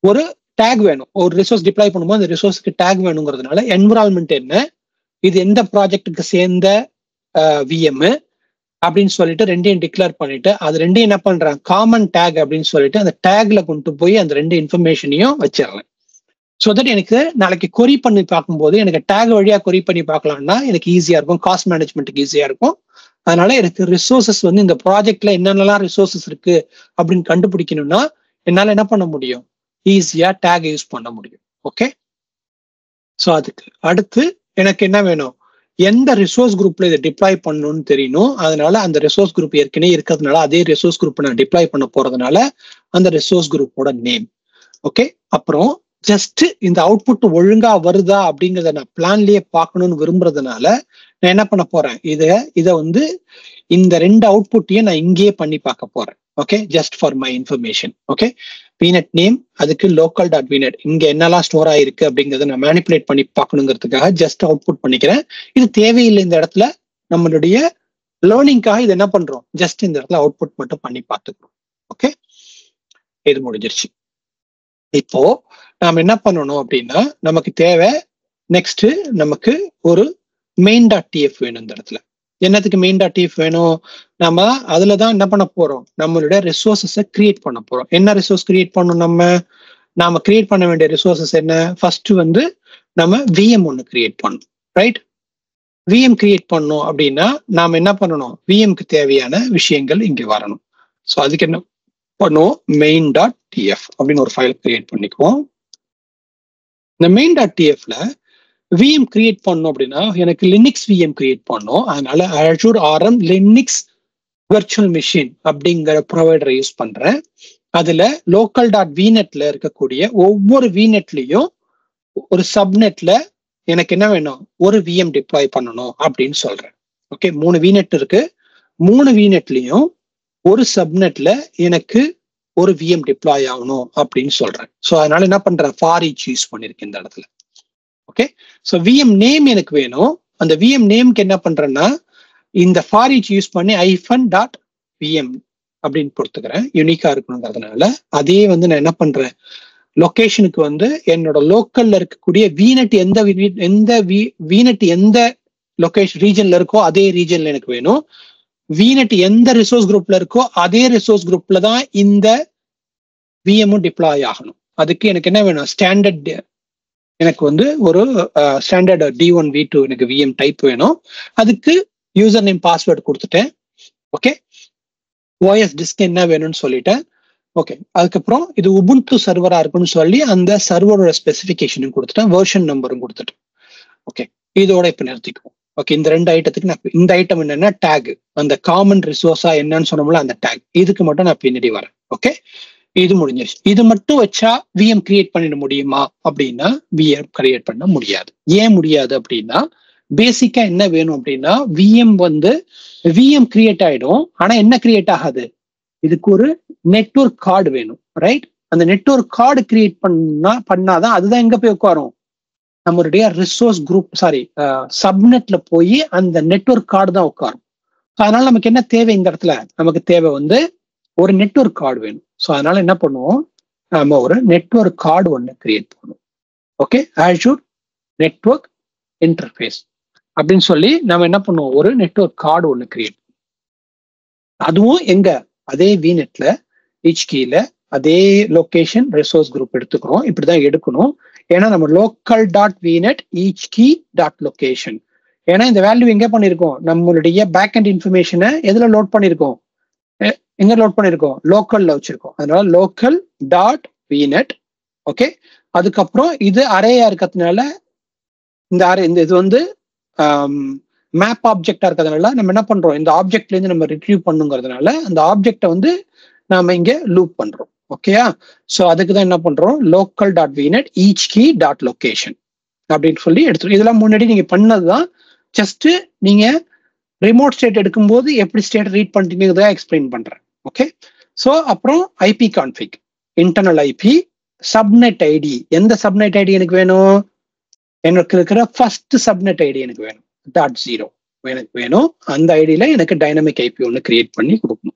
ஒரு டேக் வேணும், ஒரு ரிசோர்ஸ் டிப்ளாய் பண்ணும்போது அந்த ரிசோர்ஸ்க்கு டேக் வேணுங்கிறதுனால என்விரான்மெண்ட் என்ன, இது எந்த ப்ராஜெக்டுக்கு சேர்ந்த விஎம் அப்படின்னு சொல்லிட்டு ரெண்டையும் டிக்ளேர் பண்ணிட்டு, அது ரெண்டையும் என்ன பண்றேன், காமன் டேக் அப்படின்னு சொல்லிட்டு அந்த டேக்ல கொண்டு போய் அந்த ரெண்டு இன்ஃபர்மேஷனையும் வச்சிடறேன். ஸோ தட் எனக்கு நாளைக்கு கொரி பண்ணி பார்க்கும்போது எனக்கு டேக் வழியா கொரி பண்ணி பார்க்கலாம்னா எனக்கு ஈஸியா இருக்கும், காஸ்ட் மேனேஜ்மெண்ட்டுக்கு ஈஸியா இருக்கும். அதனால எனக்கு ரிசோர்சஸ் வந்து இந்த ப்ராஜெக்ட்ல என்னென்னலாம் ரிசோர்சஸ் இருக்கு அப்படின்னு கண்டுபிடிக்கணும்னா என்னால என்ன பண்ண முடியும், ஈஸியா டேக் யூஸ் பண்ண முடியும். ஓகே, ஸோ அதுக்கு அடுத்து எனக்கு என்ன வேணும், எந்த ரிசோர்ஸ் குரூப்ல இதை டிப்ளாய் பண்ணணும்னு தெரியணும். அதனால அந்த ரிசோர்ஸ் குரூப் ஏற்கனவே இருக்கிறதுனால அதே ரிசோர்ஸ் குரூப் நான் டிப்ளாய் பண்ண போறதுனால அந்த ரிசோர்ஸ் குரூப்போட நேம். ஓகே, அப்புறம் ஜஸ்ட் இந்த அவுட்புட் ஒழுங்கா வருதா அப்படிங்கிறத நான் பிளான்லயே பார்க்கணும்னு விரும்புறதுனால நான் என்ன பண்ண போறேன், இதை வந்து இந்த ரெண்டு அவுட்புட்டையும் நான் இங்கேயே பண்ணி பார்க்க போறேன். Okay, just for my information. Okay, வீநெட் name, அதுக்கு லோக்கல் டாட் வீநெட், இங்க என்னெல்லாம் ஸ்டோர் ஆயிருக்கு அப்படிங்கறத நான் மேனிபுலேட் பண்ணி பார்க்கணுங்கிறதுக்காக ஜஸ்ட் அவுட்புட் பண்ணிக்கிறேன். இது தேவையில்லை இந்த இடத்துல, நம்மளுடைய லேர்னிங்காக இது என்ன பண்றோம், ஜஸ்ட் இந்த இடத்துல அவுட்புட் மட்டும் பண்ணி பார்த்துக்கிறோம். ஓகே, இது முடிஞ்சிருச்சு. இப்போ நாம என்ன பண்ணணும் அப்படின்னா, நமக்கு தேவை நெக்ஸ்ட் நமக்கு ஒரு மெயின் டாட் டிஎஃப் வேணும். இந்த இடத்துல என்னத்துக்கு மெயின் டாட் டிஎஃப் வேணும், நம்ம அதுலதான் என்ன பண்ண போறோம், நம்மளுடைய ரிசோர்ஸஸை கிரியேட் பண்ண போறோம். என்ன ரிசோர்ஸ் கிரியேட் பண்ணணும், நாம கிரியேட் பண்ண வேண்டிய ரிசோர்ஸஸ் என்ன, ஃபர்ஸ்ட் வந்து நம்ம விஎம் ஒன்று கிரியேட் பண்ணணும். ரைட், விஎம் கிரியேட் பண்ணணும் அப்படின்னா நாம என்ன பண்ணணும், விஎம்க்கு தேவையான விஷயங்கள் இங்க வரணும். ஸோ அதுக்கு என்ன பண்ணுவோம், மெயின் டாட் டிஎஃப் அப்படின்னு ஒரு ஃபைல் கிரியேட் பண்ணிக்குவோம். இந்த மெயின் டாட் டிஎஃப்ல விஎம் கிரியேட் பண்ணோம் அப்படின்னா எனக்கு லினக்ஸ் விஎம் கிரியேட் பண்ணோம். அதனால Azure RM Linux virtual machine அப்படிங்கிற ப்ரொவைடரை யூஸ் பண்றேன். அதுல லோக்கல் டாட் வீநெட்ல இருக்கக்கூடிய ஒவ்வொரு வீநெட்லயும் ஒரு சப்நெட்ல எனக்கு என்ன வேணும், ஒரு விஎம் டிப்ளாய் பண்ணணும் அப்படின்னு சொல்றேன். ஓகே, 3 வீநெட் இருக்கு, 3 வீநெட்லயும் ஒரு சப்நெட்ல எனக்கு ஒரு விஎம் டிப்ளாய் ஆகணும் அப்படின்னு சொல்றேன். ஸோ அதனால என்ன பண்றேன், ஃபார் ஈச் யூஸ் பண்ணிருக்கேன் இந்த இடத்துல. ஓகே, ஸோ விஎம் நேம் எனக்கு வேணும். அந்த விஎம் நேம்க்கு என்ன பண்றேன்னா இந்த ஃபார் ஈச் யூஸ் பண்ணி -.vm அப்படின்னு கொடுத்துக்கிறேன், யூனிக்கா இருக்கணுங்கிறதுனால. அதே வந்து நான் என்ன பண்றேன், லொகேஷனுக்கு வந்து என்னோட லோக்கல்ல இருக்கக்கூடிய வீநெட் வீநெட் எந்த லொகேஷன் ரீஜன்ல இருக்கோ அதே ரீஜன்ல எனக்கு வேணும். வீநெட் எந்த ரிசோர்ஸ் குரூப்ல இருக்கோ அதே ரிசோர்ஸ் குரூப்ல தான் இந்த விஎம்மும் டிப்ளாய் ஆகணும். அதுக்கு எனக்கு என்ன வேணும், ஸ்டாண்டர்ட், எனக்கு வந்து ஒரு ஸ்டாண்டர்ட் D1 V2 எனக்கு விஎம் டைப் வேணும். அதுக்கு யூசர் நேம் பாஸ்வேர்டு கொடுத்துட்டேன். ஓகே, ஓஎஸ் டிஸ்க் என்ன வேணும்னு சொல்லிட்டேன். ஓகே, அதுக்கப்புறம் இது உபுண்டு சர்வரா இருக்குன்னு சொல்லி அந்த சர்வரோட ஸ்பெசிஃபிகேஷனும் கொடுத்துட்டேன், வெர்ஷன் நம்பரும் கொடுத்துட்டேன். ஓகே, இதோட இப்ப நிறுத்திக்குவோம். ஓகே, இந்த 2 ஐட்டத்துக்கு நான் இந்த ஐட்டம் என்னன்னா டேக், அந்த காமன் ரிசோர்ஸா என்னன்னு சொன்னோம்ல அந்த டேக், இதுக்கு மட்டும் நான் பின்னாடி வரேன். ஓகே, இது முடிஞ்சிருச்சு. இது மட்டும் வச்சா விஎம் கிரியேட் பண்ணிட முடியுமா அப்படின்னா விஎம் கிரியேட் பண்ண முடியாது. ஏன் முடியாது அப்படின்னா பேசிக்கா என்ன வேணும் அப்படின்னா விஎம் வந்து விஎம் கிரியேட் ஆயிடும். ஆனா என்ன கிரியேட் ஆகாது, இதுக்கு ஒரு நெட்வொர்க் கார்டு வேணும், ரைட்? அந்த நெட்வொர்க் கார்டு கிரியேட் பண்ணாதான் அதுதான் எங்க போய் உட்காரும், நம்மளுடைய ரிசோர்ஸ் குரூப் சப்நெட்ல போய் அந்த நெட்வொர்க் கார்டு தான் உட்காரும். அதனால நமக்கு என்ன தேவை இந்த இடத்துல, நமக்கு தேவை வந்து ஒரு நெட்வொர்க் கார்டு வேணும். ஸோ அதனால என்ன பண்ணுவோம், நம்ம ஒரு நெட்வொர்க் கார்டு ஒன்று கிரியேட் பண்ணுவோம். ஓகே, Azure நெட்வொர்க் இன்டர்ஃபேஸ் அப்படின்னு சொல்லி நம்ம என்ன பண்ணுவோம், ஒரு நெட்வொர்க் கார்டு ஒன்று கிரியேட். அதுவும் எங்க, அதே விநெட்ல HKeyல அதே லொகேஷன் ரிசோர்ஸ் குரூப் எடுத்துக்கிறோம். இப்படிதான் எடுக்கணும். ஏன்னா நம்ம local dot VNet HKey dot location, ஏன்னா இந்த வேல்யூ எங்க பண்ணிருக்கோம், நம்மளுடைய பேக் அண்ட் இன்ஃபர்மேஷனை எதுல லோட் பண்ணிருக்கோம், எங்க லோட் பண்ணிருக்கோம், லோக்கல்ல வச்சிருக்கோம். அதனால லோக்கல் டாட் விநெட். ஓகே, அதுக்கப்புறம் இது அரேயா இருக்கிறதுனால இந்த இது வந்து மேப் ஆப்ஜெக்டா இருக்கிறதுனால நம்ம என்ன பண்றோம், இந்த ஆப்ஜெக்ட்ல இருந்து நம்ம ரிட்ரீவ் பண்ணுங்கிறதுனால அந்த ஆப்ஜெக்டை வந்து நாம இங்க லூப் பண்றோம். ஓகேயா, ஸோ அதுக்கு தான் என்ன பண்றோம், local dot VNet HKey dot location அப்படின்னு சொல்லி எடுத்துரும். இதெல்லாம் முன்னாடி நீங்க பண்ணதுதான், ஜஸ்ட் நீங்க ரிமோட் ஸ்டேட் எடுக்கும்போது எப்படி ஸ்டேட் ரீட் பண்ணிட்டீங்கிறத எக்ஸ்பிளைன் பண்றேன். ஓகே, ஸோ அப்புறம் IP config, internal IP, subnet ID. எந்த சப்நெட் ஐடி எனக்கு வேணும், எனக்கு இருக்கிற ஃபர்ஸ்ட் சப்நெட் ஐடி எனக்கு வேணும், .0 எனக்கு வேணும். அந்த ஐடியில எனக்கு டைனமிக் ஐபி ஒன்று கிரியேட் பண்ணி கொடுக்கணும்.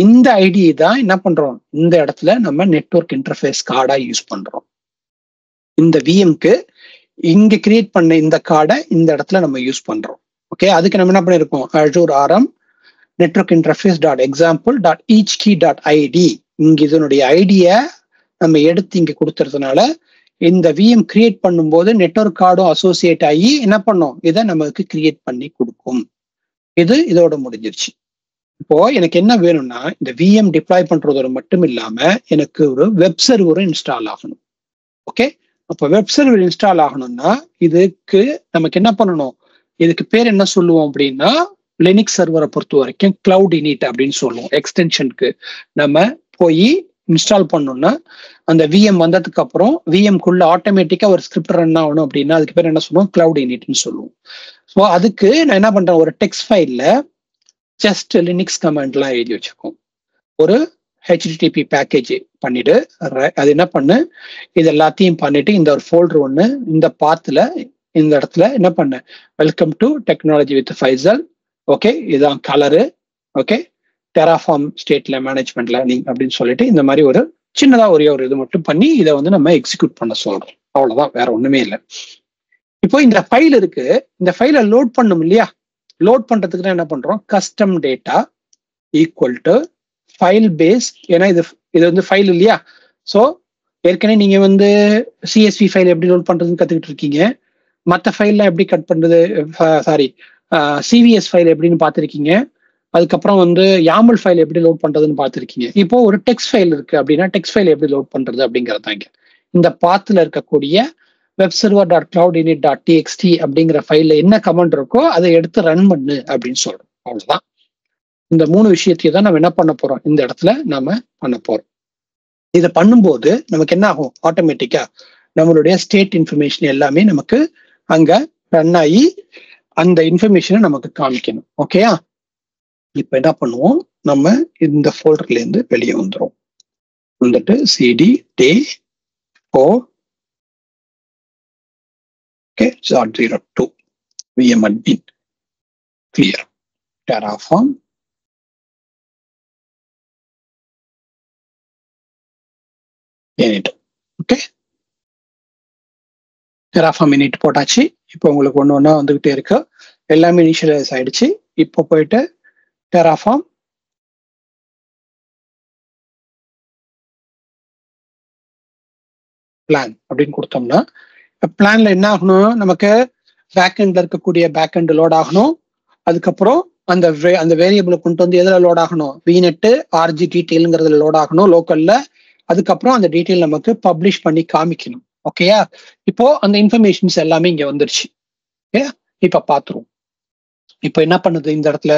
இந்த ஐடி தான் என்ன பண்றோம், இந்த இடத்துல நம்ம நெட்வொர்க் இன்டர்ஃபேஸ் கார்டா யூஸ் பண்றோம். இந்த விஎம்க்கு இங்க கிரியேட் பண்ண இந்த கார்டை இந்த இடத்துல நம்ம யூஸ் பண்றோம். ஓகே, அதுக்கு நம்ம என்ன பண்ணிருக்கோம், Azure RM network interface dot example dot HKey dot ID, இங்க இதனுடைய ஐடியை நம்ம எடுத்து இங்க கொடுத்துறதுனால இந்த விஎம் கிரியேட் பண்ணும்போது நெட்வொர்க் கார்டும் அசோசியேட் ஆகி என்ன பண்ணும், இதை நமக்கு கிரியேட் பண்ணி கொடுக்கும். இது இதோட முடிஞ்சிருச்சு. இப்போ எனக்கு என்ன வேணும்னா, இந்த விஎம் டிப்ளாய் பண்றதோட மட்டும் இல்லாம எனக்கு ஒரு வெப் சர்வரும் இன்ஸ்டால் ஆகணும். ஓகே, அப்போ வெப் சர்வர் இன்ஸ்டால் ஆகணும்னா இதுக்கு நமக்கு என்ன பண்ணணும், இதுக்கு பேர் என்ன சொல்லுவோம் அப்படின்னா, லினக்ஸ் சர்வரை பொறுத்த வரைக்கும் கிளவுட் இனிட் அப்படின்னு சொல்லுவோம். எக்ஸ்டென்ஷனுக்கு நம்ம போய் இன்ஸ்டால் பண்ணோம்னா அந்த விஎம் வந்ததுக்கு அப்புறம் விஎம்குள்ள ஆட்டோமேட்டிக்கா ஒரு ஸ்கிரிப்ட் ரன் ஆகணும் அப்படின்னா அதுக்கு பேர் என்ன சொல்லுவோம், கிளவுட் இனிட்னு சொல்லுவோம். ஸோ அதுக்கு நான் என்ன பண்றேன், ஒரு டெக்ஸ்ட் ஃபைல்ல ஜஸ்ட் லினக்ஸ் கமாண்ட்லாம் எழுதி வச்சிருக்கோம். ஒரு HTTP பேக்கேஜ் பண்ணிட்டு அது என்ன பண்ணு, இது எல்லாத்தையும் பண்ணிட்டு இந்த ஒரு ஃபோல்டர் ஒன்று இந்த பாத்துல இந்த இடத்துல என்ன பண்ண, welcome to technology with Faisal. Okay, இதுதான் கலரு. ஓகே, டெராஃபார்ம் ஸ்டேட்ல மேனேஜ்மெண்ட் லேர்னிங் அப்படின்னு சொல்லிட்டு இந்த மாதிரி ஒரு சின்னதா ஒரே ஒரு இது மட்டும் பண்ணி இதை வந்து நம்ம எக்ஸிக்யூட் பண்ண சொல்றோம். அவ்வளவுதான், வேற ஒண்ணுமே இல்லை. இப்போ இந்த ஃபைல் இருக்கு, இந்த ஃபைலை லோட் பண்ணும் இல்லையா, லோட் பண்றதுக்கு தான் என்ன பண்றோம், custom data equal to file base. ஏன்னா இது வந்து ஃபைல் இல்லையா, ஸோ ஏற்கனவே நீங்க வந்து CSV ஃபைல் எப்படி லோட் பண்றதுன்னு கத்துக்கிட்டு இருக்கீங்க, மற்ற ஃபைல்லாம் எப்படி கட் பண்றது, CVS ஃபைல் எப்படின்னு பார்த்துருக்கீங்க, அதுக்கப்புறம் வந்து YAML ஃபைல் எப்படி லோட் பண்றதுன்னு பார்த்துருக்கீங்க. இப்போ ஒரு டெக்ஸ்ட் ஃபைல் இருக்கு அப்படின்னா டெக்ஸ்ட் ஃபைல் எப்படி லோட் பண்றது அப்படிங்கிறதாங்க இந்த பாத்துல இருக்கக்கூடிய webserver.cloudinit.txt அப்படிங்கிற ஃபைல்ல என்ன கமெண்ட் இருக்கோ அதை எடுத்து ரன் பண்ணு அப்படின்னு சொல்றோம். அவ்வளவுதான். இந்த 3 விஷயத்தையும் தான் நம்ம என்ன பண்ண போறோம், இந்த இடத்துல நாம பண்ண போறோம். இதை பண்ணும்போது நமக்கு என்ன ஆகும், ஆட்டோமேட்டிக்கா நம்மளுடைய ஸ்டேட் இன்ஃபர்மேஷன் எல்லாமே நமக்கு அங்க ரன் ஆகி அந்த இன்ஃபர்மேஷனை நமக்கு காமிக்கணும். ஓகேயா, இப்ப என்ன பண்ணுவோம், நம்ம இந்த ஃபோல்டர்ல இருந்து வெளியே வந்துடும். வந்துட்டு cd day 4 .02 VM admin clear terraform init. Okay, terraform init போட்டாச்சு. இப்போ உங்களுக்கு ஒன்று ஒன்றா வந்துகிட்டே இருக்கு, எல்லாமே இனிஷியலைஸ் ஆயிடுச்சு. இப்போ போயிட்டு terraform பிளான் அப்படின்னு கொடுத்தோம்னா பிளான்ல என்ன ஆகணும், நமக்கு பேக்எண்ட்ல இருக்கக்கூடிய பேக்எண்ட் லோட் ஆகணும். அதுக்கப்புறம் அந்த வேரியபிளை கொண்டு வந்து எதுல லோட் ஆகணும், விநெட் RG டீட்டெயிலுங்கிறதுல லோட் ஆகணும் லோக்கல்ல. அதுக்கப்புறம் அந்த டீட்டெயில் நமக்கு பப்ளிஷ் பண்ணி காமிக்கணும். ஓகேயா, இப்போ அந்த இன்ஃபர்மேஷன்ஸ் எல்லாமே இங்க வந்துருச்சு. ஓகே, இப்ப பாத்துருவோம். இப்போ என்ன பண்ணுது, இந்த இடத்துல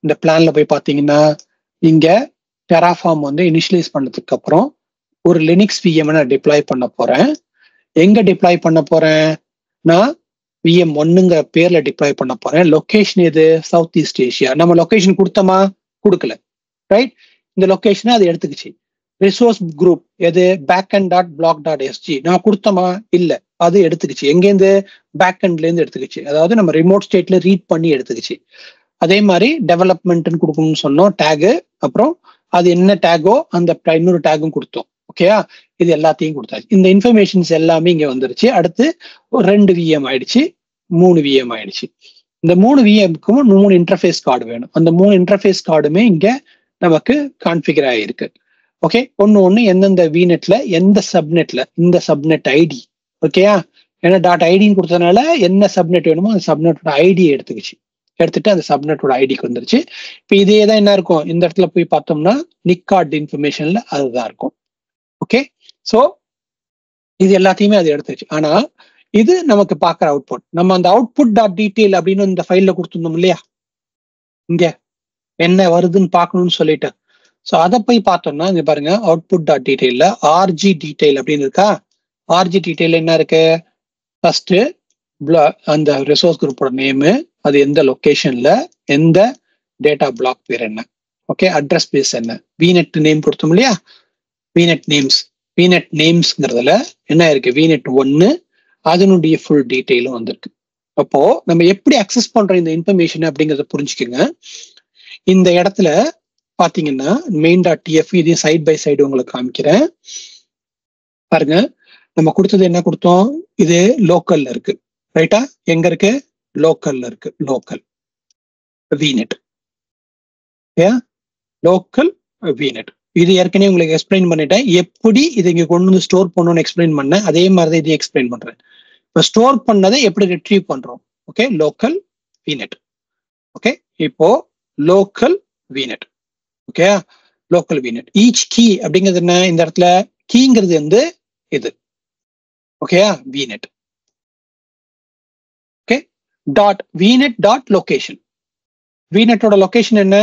இந்த பிளான்ல போய் பாத்தீங்கன்னா இங்க டெராஃபார்ம் வந்து இனிஷியலைஸ் பண்ணதுக்கு அப்புறம் ஒரு லினக்ஸ் VM நான் டிப்ளாய் பண்ண போறேன். எங்க டிப்ளாய் பண்ண போறேன், நான் விஎம் ஒன்னுங்கிற பேர்ல டிப்ளாய் பண்ண போறேன். லொகேஷன் எது? South east Asia. நம்ம லொகேஷன் கொடுத்தோமா? கொடுக்கல, ரைட்? இந்த லொகேஷனை அது எடுத்துக்கிச்சு. ரிசோர்ஸ் குரூப் எது? backend.block.sg நான் கொடுத்தோமா? இல்ல, அது எடுத்துக்கிச்சு. எங்கேருந்து? பேக்எண்ட்ல இருந்து எடுத்துக்கிச்சு. அதாவது நம்ம ரிமோட் ஸ்டேட்ல ரீட் பண்ணி எடுத்துக்கிச்சு. அதே மாதிரி டெவலப்மெண்ட்னு கொடுக்கணும்னு சொன்னோம் டேகு. அப்புறம் அது என்ன டேகோ அந்த இன்னொரு டேகும் கொடுத்தோம். ஓகேயா? இது எல்லாத்தையும் கொடுத்தாச்சு. இந்த இன்ஃபர்மேஷன்ஸ் எல்லாமே இங்க வந்துருச்சு. அடுத்து ஒரு 2 விஎம் ஆயிடுச்சு, 3 விஎம் ஆயிடுச்சு. இந்த 3 விஎம்க்கும் 3 இன்டர்ஃபேஸ் கார்டு வேணும். அந்த 3 இன்டர்ஃபேஸ் கார்டுமே இங்க நமக்கு கான்ஃபிகர் ஆகிருக்கு. ஓகே, ஒன்னு எந்தெந்த விநெட்ல எந்த சப்நெட்ல, இந்த சப்நெட் ஐடி. ஓகேயா? ஏன்னா டாட் ஐடின்னு கொடுத்ததுனால என்ன சப்நெட் வேணுமோ அந்த சப்நெட்டோட ஐடியை எடுத்துக்கிச்சு. எடுத்துட்டு அந்த சப்நெட்டோட ஐடிக்கு வந்துருச்சு. இப்போ இதே தான் என்ன இருக்கும், இந்த இடத்துல போய் பார்த்தோம்னா நிக்கார்ட் இன்ஃபர்மேஷன்ல அதுதான் இருக்கும். ஓகே, ஸோ இது எல்லாத்தையுமே அது எடுத்துருச்சு. ஆனா இது நமக்கு பார்க்குற அவுட்புட். நம்ம அந்த அவுட்புட் டாட் டீடைல் அப்படின்னு இந்த ஃபைல்ல கொடுத்துருந்தோம் இல்லையா, இங்க என்ன வருதுன்னு பார்க்கணும்னு சொல்லிட்டு. ஸோ அதை போய் பார்த்தோம்னா இங்க பாருங்க, அவுட்புட் டாட் டீடைல்ல ஆர்ஜி டீடைல் அப்படின்னு இருக்கா. ஆர்ஜி டீடைல் என்ன இருக்கு? ஃபர்ஸ்ட் அந்த ரிசோர்ஸ் குரூப்போட நேமு, அது எந்த லொகேஷன்ல, எந்த டேட்டா பிளாக் பேர் என்ன, ஓகே, அட்ரஸ் பேஸ் என்ன, விநெட் நேம் கொடுத்தோம் இல்லையா, விநெட் நேம்ஸ். விநெட் நேம்ஸ்ங்கிறதுல என்ன இருக்கு? விநெட் 1 அதனுடைய ஃபுல் டீடைலும் வந்திருக்கு. அப்போ நம்ம எப்படி அக்சஸ் பண்றோம் இந்த இன்ஃபர்மேஷன் அப்படிங்கிறத புரிஞ்சுக்கோங்க. இந்த இடத்துல பாத்தீங்கன்னா மெயின் டாட் டிஎஃப் இதையும் சைட் பை சைடு உங்களுக்கு காமிக்கிறேன் பாருங்க. நம்ம கொடுத்தது என்ன கொடுத்தோம்? இது லோக்கல்ல இருக்கு, ரைட்டா? எங்க இருக்கு? லோக்கல்ல இருக்கு. Local vignette, local vignette. இது ஏற்கனவே உங்களுக்கு எக்ஸ்பிளைன் பண்ணிட்டேன். எப்படி இதை இங்க கொண்டு வந்து ஸ்டோர் பண்ணணும்னு எக்ஸ்பிளைன் பண்ணேன். அதே மாதிரி தான் இதை எக்ஸ்பிளைன் பண்றேன். இப்போ ஸ்டோர் பண்ணதை எப்படி ரிட்ரீவ் பண்றோம்? Okay, local vnet. ஓகே, இப்போ local vnet. Okay, local vnet. Each key அப்படிங்கிறது என்ன? இந்த இடத்துல கீங்கிறது வந்து இது. Okay, vnet. Okay, dot vnet dot location. விநெட்டோட லொகேஷன் என்ன?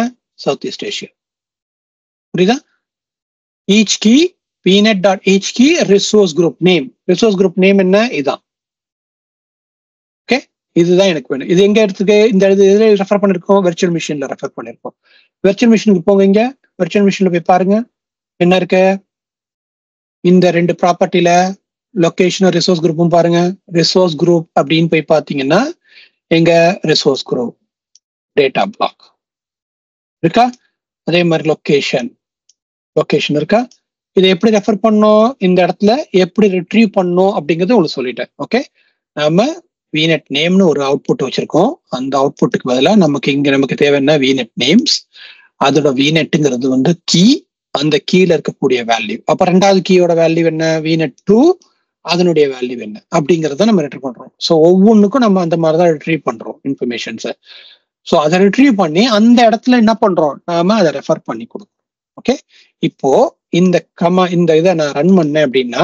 South east Asia. புரியுதா? Each key vnet dot each key resource group name. Resource group name என்ன? இதான். ஓகே, இதுதான் எனக்கு வேணும். இது எங்க எடுத்துக்கு? இந்த இதுல ரெஃபர் பண்ணிருக்கோம், வெர்ச்சுவல் மிஷின்ல ரெஃபர் பண்ணிருக்கோம். வெர்ச்சுவல் மிஷினுக்கு போங்க. இங்க வெர்ச்சுவல் மிஷின்ல போய் பாருங்க என்ன இருக்கு. இந்த 2 ப்ராப்பர்ட்டில லொகேஷனும் ரிசோர்ஸ் குரூப்பும் பாருங்க. ரிசோர்ஸ் குரூப் அப்படின்னு போய் பார்த்தீங்கன்னா எங்க ரிசோர்ஸ் குரூப் டேட்டா பிளாக் இருக்கா. அதே மாதிரி லொகேஷன் இருக்கா. இதை எப்படி ரெஃபர் பண்ணோம், இந்த இடத்துல எப்படி ரிட்ரீவ் பண்ணோம் அப்படிங்கிறது உங்களுக்கு சொல்லிட்டேன். ஓகே, நாம விநெட் நேம்னு ஒரு அவுட்புட் வச்சிருக்கோம். அந்த அவுட்புட்டுக்கு பதிலாக நமக்கு தேவை என்ன? Vignette names. அதோட விநெட்டுங்கிறது வந்து கீ, அந்த கீழ இருக்கக்கூடிய வேல்யூ. அப்ப 2வது கீயோட வேல்யூ என்ன? விநெட் 2, அதனுடைய வேல்யூ என்ன அப்படிங்கிறத நம்ம ரிட்ரீவ் பண்றோம். ஸோ ஒவ்வொன்றுக்கும் நம்ம அந்த மாதிரி தான் ரிட்ரீவ் பண்றோம் இன்ஃபர்மேஷன்ஸை. ஸோ அதை ரிட்ரீவ் பண்ணி அந்த இடத்துல என்ன பண்றோம்? நாம அதை ரெஃபர் பண்ணி கொடுக்குறோம். ஓகே, இப்போ இந்த இதை நான் ரன் பண்ணேன் அப்படின்னா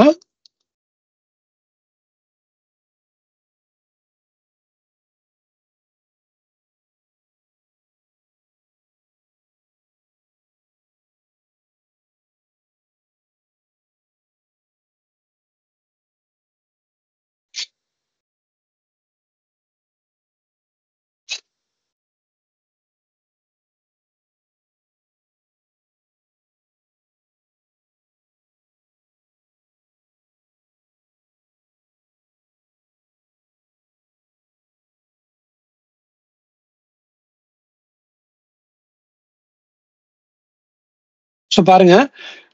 ஸோ பாருங்க,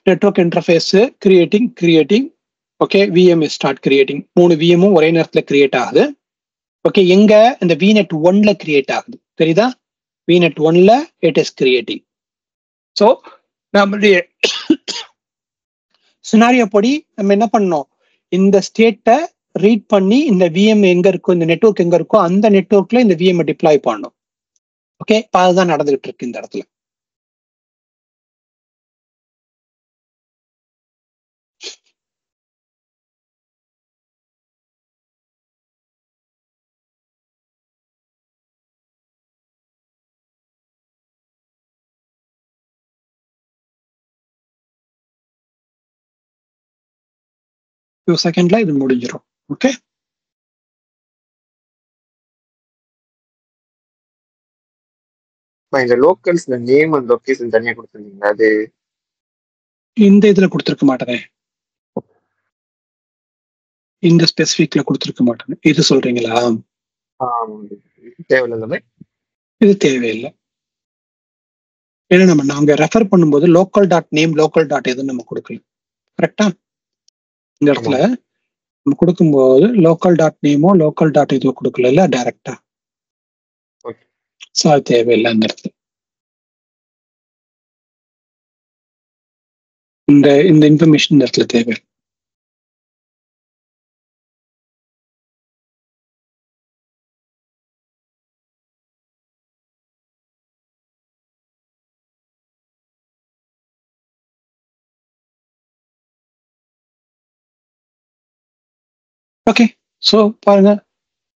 network interface creating. Okay, VM start creating. 3 விஎம்மும் ஒரே நேரத்தில் கிரியேட் ஆகுது. ஓகே, எங்க? இந்த விநெட் 1ல கிரியேட் ஆகுது. தெரியுதா? விநெட் 1ல இட் இஸ் கிரியேட்டிங். ஸோ நம்மளுடைய சினாரியோ படி நம்ம என்ன பண்ணோம்? இந்த ஸ்டேட்டை ரீட் பண்ணி இந்த விஎம் எங்க இருக்கோ, இந்த நெட்வொர்க் எங்க இருக்கோ அந்த நெட்வொர்க்ல இந்த விஎம் டிப்ளாய் பண்ணணும். ஓகே, அதுதான் நடந்துகிட்டு இருக்கு இந்த இடத்துல. few செகண்ட்ல இது முடிஞ்சிடும். ஓகே, இந்த லோக்கல்ஸ்ல நேம் அண்ட் லொகேஷன் தனியா கொடுத்துருக்கீங்களா? அது இந்த இதுல கொடுத்துருக்க மாட்டேன், இந்த ஸ்பெசிஃபிக்ல கொடுத்துருக்க மாட்டேன். இது சொல்றீங்களா? தேவையில்லை, இது தேவையில்லை. ஏன்னா நாங்க ரெஃபர் பண்ணும்போது local dot name local dot எதுன்னு நம்ம கொடுக்கல. கரெக்டா? இந்த இடத்துல நம்ம கொடுக்கும்போது லோக்கல் டாட் நேமோ லோக்கல் டாட் இதுவோ கொடுக்கல டைரக்டா. ஸோ அது தேவையில்லை அந்த இடத்துல. இந்த இன்ஃபர்மேஷன் இந்த இடத்துல தேவை. ஓகே, ஸோ பாருங்க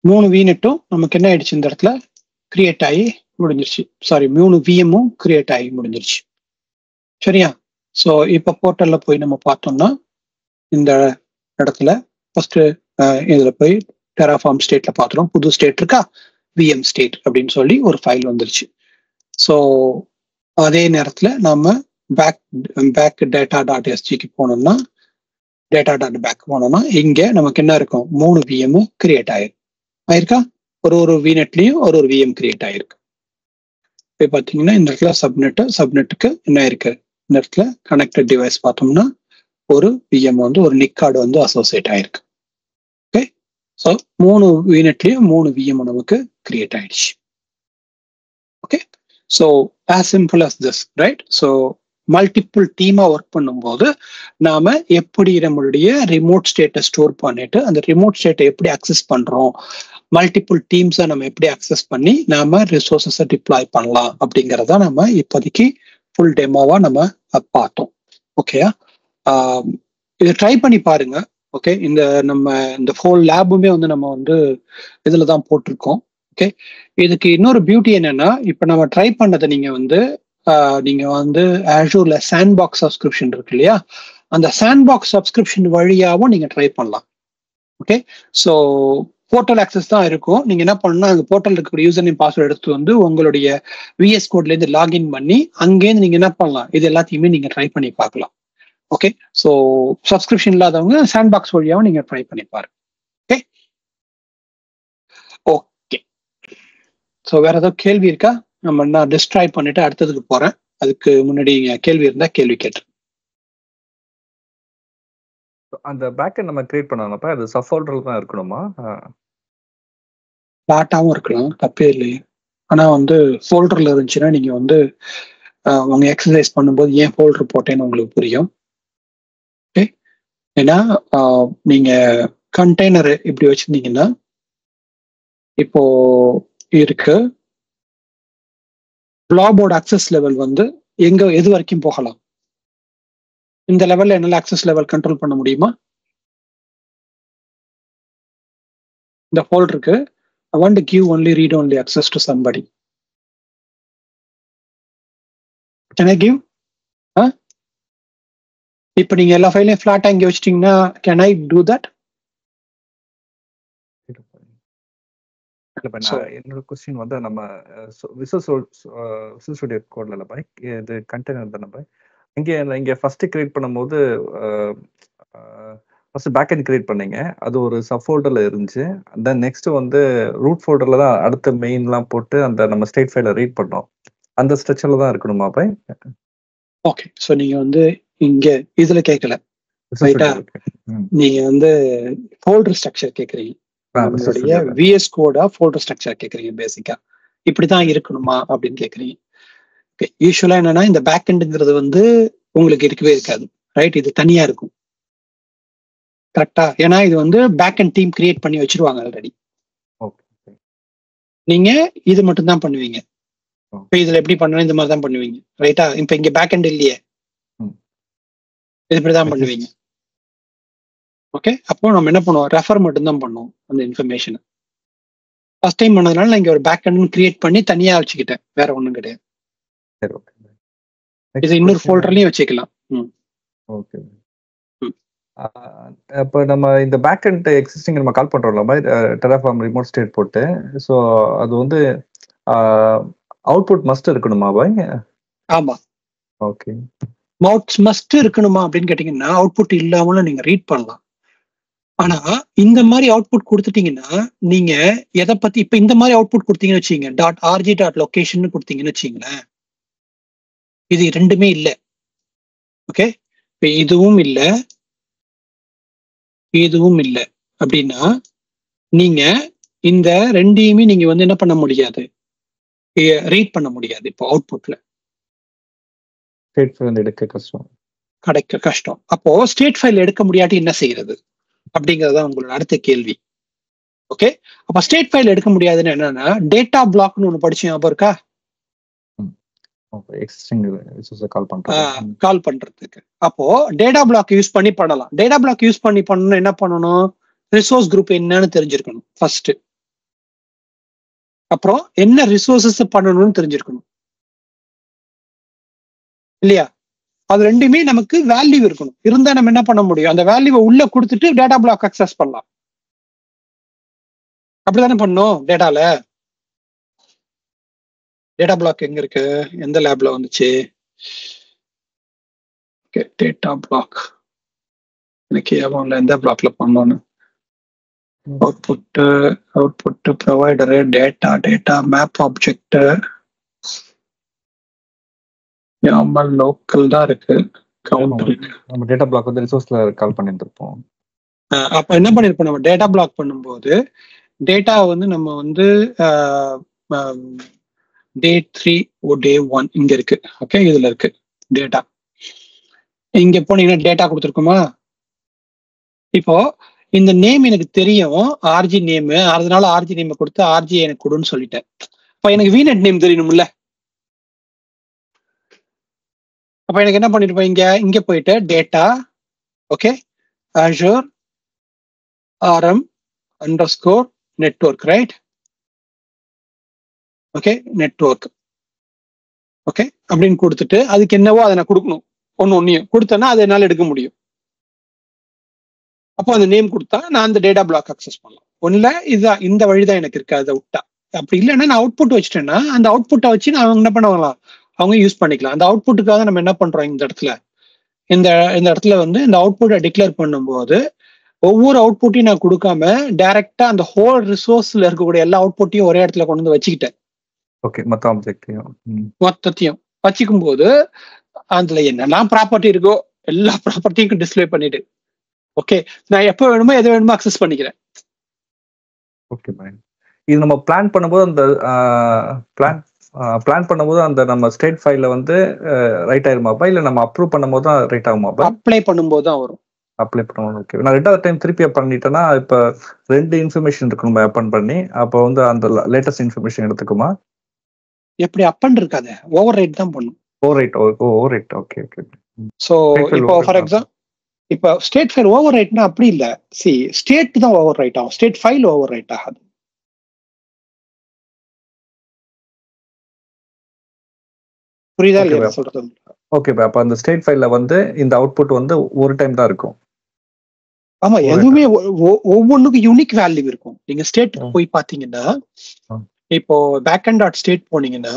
3 VNetம் நமக்கு என்ன ஆயிடுச்சு, இந்த இடத்துல கிரியேட் ஆகி முடிஞ்சிருச்சு. சாரி, 3 VMம் கிரியேட் ஆகி முடிஞ்சிருச்சு. சரியா? ஸோ இப்போ போர்ட்டல்ல போய் நம்ம பார்த்தோம்னா இந்த இடத்துல ஃபர்ஸ்ட் இதுல போய் டெராஃபார்ம் ஸ்டேட்ல பார்த்துறோம். புது ஸ்டேட் இருக்கா, VM ஸ்டேட் அப்படின்னு சொல்லி ஒரு ஃபைல் வந்துருச்சு. ஸோ அதே நேரத்தில் நம்ம பேக் டேட்டா டாட் எஸ்ஜிக்கு போனோம்னா டேட்டா டாட் பேக் போனோம்னா இங்கே நமக்கு என்ன இருக்கும், 3 VM கிரியேட் ஆயிருக்கா. ஒரு VNetலையும் ஒரு VM கிரியேட் ஆயிருக்கு. இப்போ பார்த்தீங்கன்னா இந்த இடத்துல சப்நெட்டுக்கு என்ன இருக்கு, இந்த இடத்துல கனெக்டட் டிவைஸ் பார்த்தோம்னா ஒரு VM ஒரு நிக் கார்டு அசோசியேட் ஆயிருக்கு. ஓகே, ஸோ 3 VNetலையும் 3 VM நமக்கு கிரியேட் ஆயிடுச்சு. Okay, so as simple as this, right? So multiple டீமா ஒர்க் பண்ணும்போது நாம எப்படி நம்மளுடைய ரிமோட் ஸ்டேட்டை ஸ்டோர் பண்ணிட்டு அந்த ரிமோட் ஸ்டேட்டை எப்படி அக்சஸ் பண்றோம், மல்டிபிள் டீம்ஸை நம்ம எப்படி அக்சஸ் பண்ணி நாம ரிசோர்ஸஸை டிப்ளாய் பண்ணலாம் அப்படிங்கிறத நம்ம இப்போதைக்கு ஃபுல் டெமோவா நம்ம பார்த்தோம். ஓகேயா? இதை ட்ரை பண்ணி பாருங்க. ஓகே, இந்த ஹோல் லேபுமே நம்ம இதுல தான் போட்டிருக்கோம். ஓகே, இதுக்கு இன்னொரு பியூட்டி என்னன்னா, இப்போ நம்ம ட்ரை பண்ணதை நீங்க ஆஷூர்ல சாண்ட்பாக்ஸ் சப்ஸ்கிரிப்ஷன் இருக்கு இல்லையா, அந்த சாண்ட்பாக்ஸ் சப்ஸ்கிரிப்ஷன் வழியாவும் நீங்க ட்ரை பண்ணலாம். ஓகே, ஸோ போர்ட்டல் ஆக்சஸ் தான் இருக்கும். நீங்க என்ன பண்ணணும், அந்த போர்ட்டல் இருக்கிற யூசர் நேம் பாஸ்வேர்டு எடுத்து உங்களுடைய விஎஸ் கோட்ல இருந்து லாகின் பண்ணி அங்கேருந்து நீங்க என்ன பண்ணலாம், இது எல்லாத்தையுமே நீங்க ட்ரை பண்ணி பார்க்கலாம். ஓகே, ஸோ சப்ஸ்கிரிப்ஷன் இல்லாதவங்க சாண்ட்பாக்ஸ் வழியாவும் நீங்க ட்ரை பண்ணி பாருங்க. ஓகே ஓகே, ஸோ வேற ஏதாவது கேள்வி இருக்கா? நான் டிஸ்ட்ராய் பண்ணிட்டு அடுத்ததுக்கு போறேன். அதுக்கு முன்னாடி கேள்வி இருந்தா கேள்வி கேட்டு. அந்த பேக்கெண்ட் நம்ம கிரியேட் பண்ணாங்கப்ப அது சப் ஃபோல்டர்ல தான் இருக்கணுமா? ஃபிளாட்டாவும் இருக்கலாம், தப்பே இல்லையே. ஆனா ஃபோல்டர்ல இருந்துச்சுன்னா நீங்க உங்க எக்ஸசைஸ் பண்ணும்போது ஏன் ஃபோல்டர் போட்டேன்னு உங்களுக்கு புரியும். ஓகே, ஏன்னா நீங்க கண்டெய்னர் இப்படி வச்சிருந்தீங்கன்னா இப்போ இருக்கு பிளாபோர்ட் அக்சஸ் லெவல் எது வரைக்கும் போகலாம், இந்த லெவல்ல என்னால அக்சஸ் லெவல் கண்ட்ரோல் பண்ண முடியுமா? இந்த ஃபோல்டருக்கு I want to give only read only access to somebody. Can I give? இப்போ நீங்க எல்லா ஃபைலையும் ஃபிளாட்டா இங்கே வச்சிட்டீங்கன்னா can I do that? என்னோட கொஸ்டின் நம்ம விசுவல் ஸ்டுடியோ கோட்ல இல்ல பாய், இது கண்டெய்னர் தானே பாய். இங்க ஃபர்ஸ்ட் கிரியேட் பண்ணும்போது ஃபர்ஸ்ட் பேக் எண்ட் கிரியேட் பண்ணீங்க, அது ஒரு சப் ஃபோல்டர்ல இருந்துச்சு. தென் நெக்ஸ்ட் ரூட் ஃபோல்டர்ல தான் அடுத்த மெயின்லாம் போட்டு அந்த நம்ம ஸ்டேட் ஃபைலை ரீட் பண்ணோம். அந்த ஸ்ட்ரக்சர்ல தான் இருக்கணுமா பாய்? ஓகே, ஸோ நீங்க இங்க இதுல கேட்கல, ரைட்டா? நீங்க ஃபோல்டர் ஸ்ட்ரக்சர் கேட்குறீங்க, நம்மளுடைய விஎஸ் கோடா ஃபோல்டர் ஸ்ட்ரக்சர் கேட்குறீங்க. பேசிக்கா இப்படிதான் இருக்கணுமா அப்படின்னு கேட்குறீங்க. ஓகே, யூஸ்வலா என்னன்னா இந்த பேக் எண்டுங்கிறது உங்களுக்கு இருக்கவே இருக்காது, ரைட்? இது தனியா இருக்கும், கரெக்டா? ஏன்னா இது பேக் அண்ட் டீம் கிரியேட் பண்ணி வச்சிருவாங்க ஆல்ரெடி. நீங்க இது மட்டும் தான் பண்ணுவீங்க. இப்ப இதுல எப்படி பண்ணணும், இந்த மாதிரி தான் பண்ணுவீங்க, ரைட்டா? இப்ப இங்க பேக் எண்ட் இல்லையே, இது இப்படிதான் பண்ணுவீங்க. ஓகே, அப்போ நம்ம என்ன பண்ணுவோம், ரெஃபர் மட்டும் தான் பண்ணுவோம் அந்த இன்ஃபர்மேஷனை. ஃபர்ஸ்ட் டைம் பண்ணதுனால நான் இங்க ஒரு பேக் எண்ட் கிரியேட் பண்ணி தனியா வச்சுக்கிட்டேன், வேற ஒண்ணும் கிடையாது. இது இன்னொரு ஃபோல்டர்லயும் வச்சுக்கலாம். ஓகே, இப்போ நம்ம இந்த பேக் எண்ட் எக்ஸிஸ்டிங் நம்ம கால் பண்றோம்ல மாதிரி டெராஃபார்ம் ரிமோட் ஸ்டேட் போட்டு, ஸோ அது அவுட்புட் மஸ்ட் இருக்கணுமா பாய்? ஆமா, ஓகே. மஸ்ட் இருக்கணுமா அப்படின்னு கேட்டீங்கன்னா அவுட்புட் இல்லாமலும் நீங்க ரீட் பண்ணலாம். ஆனா இந்த மாதிரி அவுட்புட் கொடுத்துட்டீங்கன்னா நீங்க எதை பத்தி இப்ப இந்த மாதிரி அவுட்புட் கொடுத்தீங்கன்னு வச்சுங்க .rg.location கொடுத்தீங்கன்னு வச்சுங்களேன், இது ரெண்டுமே இல்லை. ஓகே, இப்ப இதுவும் இல்லை இதுவும் இல்லை அப்படின்னா நீங்க இந்த ரெண்டையுமே நீங்க வந்து என்ன பண்ண முடியாது, ரீட் பண்ண முடியாது. இப்போ அவுட்புட்ல ஸ்டேட் ஃபைல் எடுக்க கஷ்டம், கிடைக்க கஷ்டம். அப்போ ஸ்டேட் ஃபைல் எடுக்க முடியாட்டி என்ன செய்யறது அப்படிங்கறத உங்களோட அடுத்த கேள்வி. ஓகே, அப்ப ஸ்டேட் ஃபைல் எடுக்க முடியாதுன்னு என்னன்னா டேட்டா பிளாக்னு ஒண்ணு படிச்சு ஞாபகம் இருக்கா? கால் பண்றதுக்கு. அப்போ டேட்டா பிளாக் யூஸ் பண்ணி பண்ணலாம். டேட்டா பிளாக் யூஸ் பண்ணி பண்ணணும் என்ன பண்ணணும், ரிசோர்ஸ் குரூப் என்னன்னு தெரிஞ்சிருக்கணும் ஃபர்ஸ்ட். அப்புறம் என்ன ரிசோர்சஸ் பண்ணணும்னு தெரிஞ்சிருக்கணும் இல்லையா? அது ரெண்டுமே நமக்கு வேல்யூ இருக்கணும். இருந்தா நம்ம என்ன பண்ண முடியும், அந்த வேல்யூவை உள்ள கொடுத்துட்டு டேட்டா பிளாக் அக்சஸ் பண்ணலாம். அப்படித்தானே பண்ணோம் டேட்டால. டேட்டா பிளாக் எங்க இருக்கு, எந்த லேப்ல வந்துச்சு? டேட்டா பிளாக் எனக்கு ஏன் எந்த பிளாக்ல பண்ணோன்னு. Output provider, data map object, YAML local தான் இருக்கு. நம்ம டேட்டா பிளாக் வந்து ரிசோர்ஸ்ல கால் பண்ணிருப்போம். அப்ப என்ன பண்ணிருப்போம், நம்ம டேட்டா பிளாக் பண்ணும்போது டேட்டா வந்து நம்ம வந்து day 3 day 1 இங்க இருக்கு. ஓகே, இதுல இருக்கு டேட்டா. இங்க போனீங்கன்னா டேட்டா கொடுத்துருக்குமா? இப்போ இந்த நேம் எனக்கு தெரியும், ஆர்ஜி நேம், அதனால ஆர்ஜி நேம் கொடுத்து ஆர்ஜி எனக்கு கொடுன்னு சொல்லிட்டேன். அப்ப எனக்கு வீநெட் நேம் தெரியணும்ல. அப்ப எனக்கு என்ன பண்ணிருப்பேன், இங்க போயிட்டு data, okay, Azure RM_ network, right? Okay, network. Okay, அப்படின்னு கொடுத்துட்டு அதுக்கு என்னவோ அதை நான் கொடுக்கணும். ஒன்னையும் கொடுத்தேன்னா அதை என்னால் எடுக்க முடியும். அப்போ அந்த நேம் கொடுத்தா நான் அந்த டேட்டா பிளாக் அக்சஸ் பண்ணலாம். ஒன்னுல இதுதான், இந்த வழிதான் எனக்கு இருக்கு. அதை விட்டா அப்படி இல்லைன்னா நான் அவுட்புட் வச்சுட்டேன்னா அந்த அவுட்புட்டை வச்சு நான் என்ன பண்ணலாம், அவங்க யூஸ் பண்ணிக்கலாம். அந்த அவுட்புட்டுக்காக நம்ம என்ன பண்றோம், இந்த இடத்துல வந்து இந்த அவுட்புட்டை டிக்ளேர் பண்ணும்போது ஒவ்வொரு அவுட்புட்டையும் நான் கொடுக்காம டைரக்டா அந்த ஹோல் ரிசோர்ஸ்ல இருக்கக்கூடிய எல்லா அவுட்புட்டையும் ஒரே இடத்துல கொண்டு வந்து வச்சுக்கிட்டேன். ஓகே, மொத்தத்தையும் வச்சுக்கும் போது அதுல என்னெல்லாம் ப்ராப்பர்ட்டி இருக்கோ எல்லா ப்ராப்பர்ட்டியும் டிஸ்பிளே பண்ணிட்டு, ஓகே, நான் எப்போ வேணுமோ எதை வேணுமோ அக்சஸ் பண்ணிக்கிறேன். Okay bye. இது நம்ம பிளான் பண்ணும்போது அந்த அந்த நம்ம ஸ்டேட் ஃபைல்ல வந்து ரைட் ஆயிருமாப்பா, இல்ல நம்ம அப்ரூவ் பண்ணும்போது தான் ரைட் ஆகுமாப்பா? அப்ளை பண்ணும்போது தான் வரும். அப்ளை பண்ணுவோம். ஓகே, நான் ரெண்டாவது டைம் திருப்பி பண்ணிட்டேன்னா இப்ப 2 இன்ஃபர்மேஷன் இருக்கு நம்ம அப்பன் பண்ணி, அப்போ வந்து அந்த லேட்டஸ்ட் இன்ஃபர்மேஷன் எடுத்துக்குமா? எப்படி அப்பன் இருக்காது, ஓவர் ரைட் தான் பண்ணும். Over right. ஓகே. சோ இப்போ ஃபார் எக்ஸாம்பிள் இப்போ ஸ்டேட் ஃபைல் ஓவர் ரைட்னா அப்படி இல்ல, ஸ்டேட் தான் ஓவர் ரைட் ஆகும், ஸ்டேட் ஃபைல் ஓவர் ரைட் ஆகாது. புரியுதா இல்லையா சொல்றது? ஓகே பா, அப்ப அந்த ஸ்டேட் ஃபைல்ல வந்து இந்த அவுட்புட் வந்து ஒரு டைம் தான் இருக்கும். ஆமா, எதுவுமே ஒவ்வொன்றுக்கும் யூனிக் வேல்யூ இருக்கும். நீங்க ஸ்டேட் போய் பாத்தீங்கன்னா, இப்போ backend.state போனீங்கன்னா,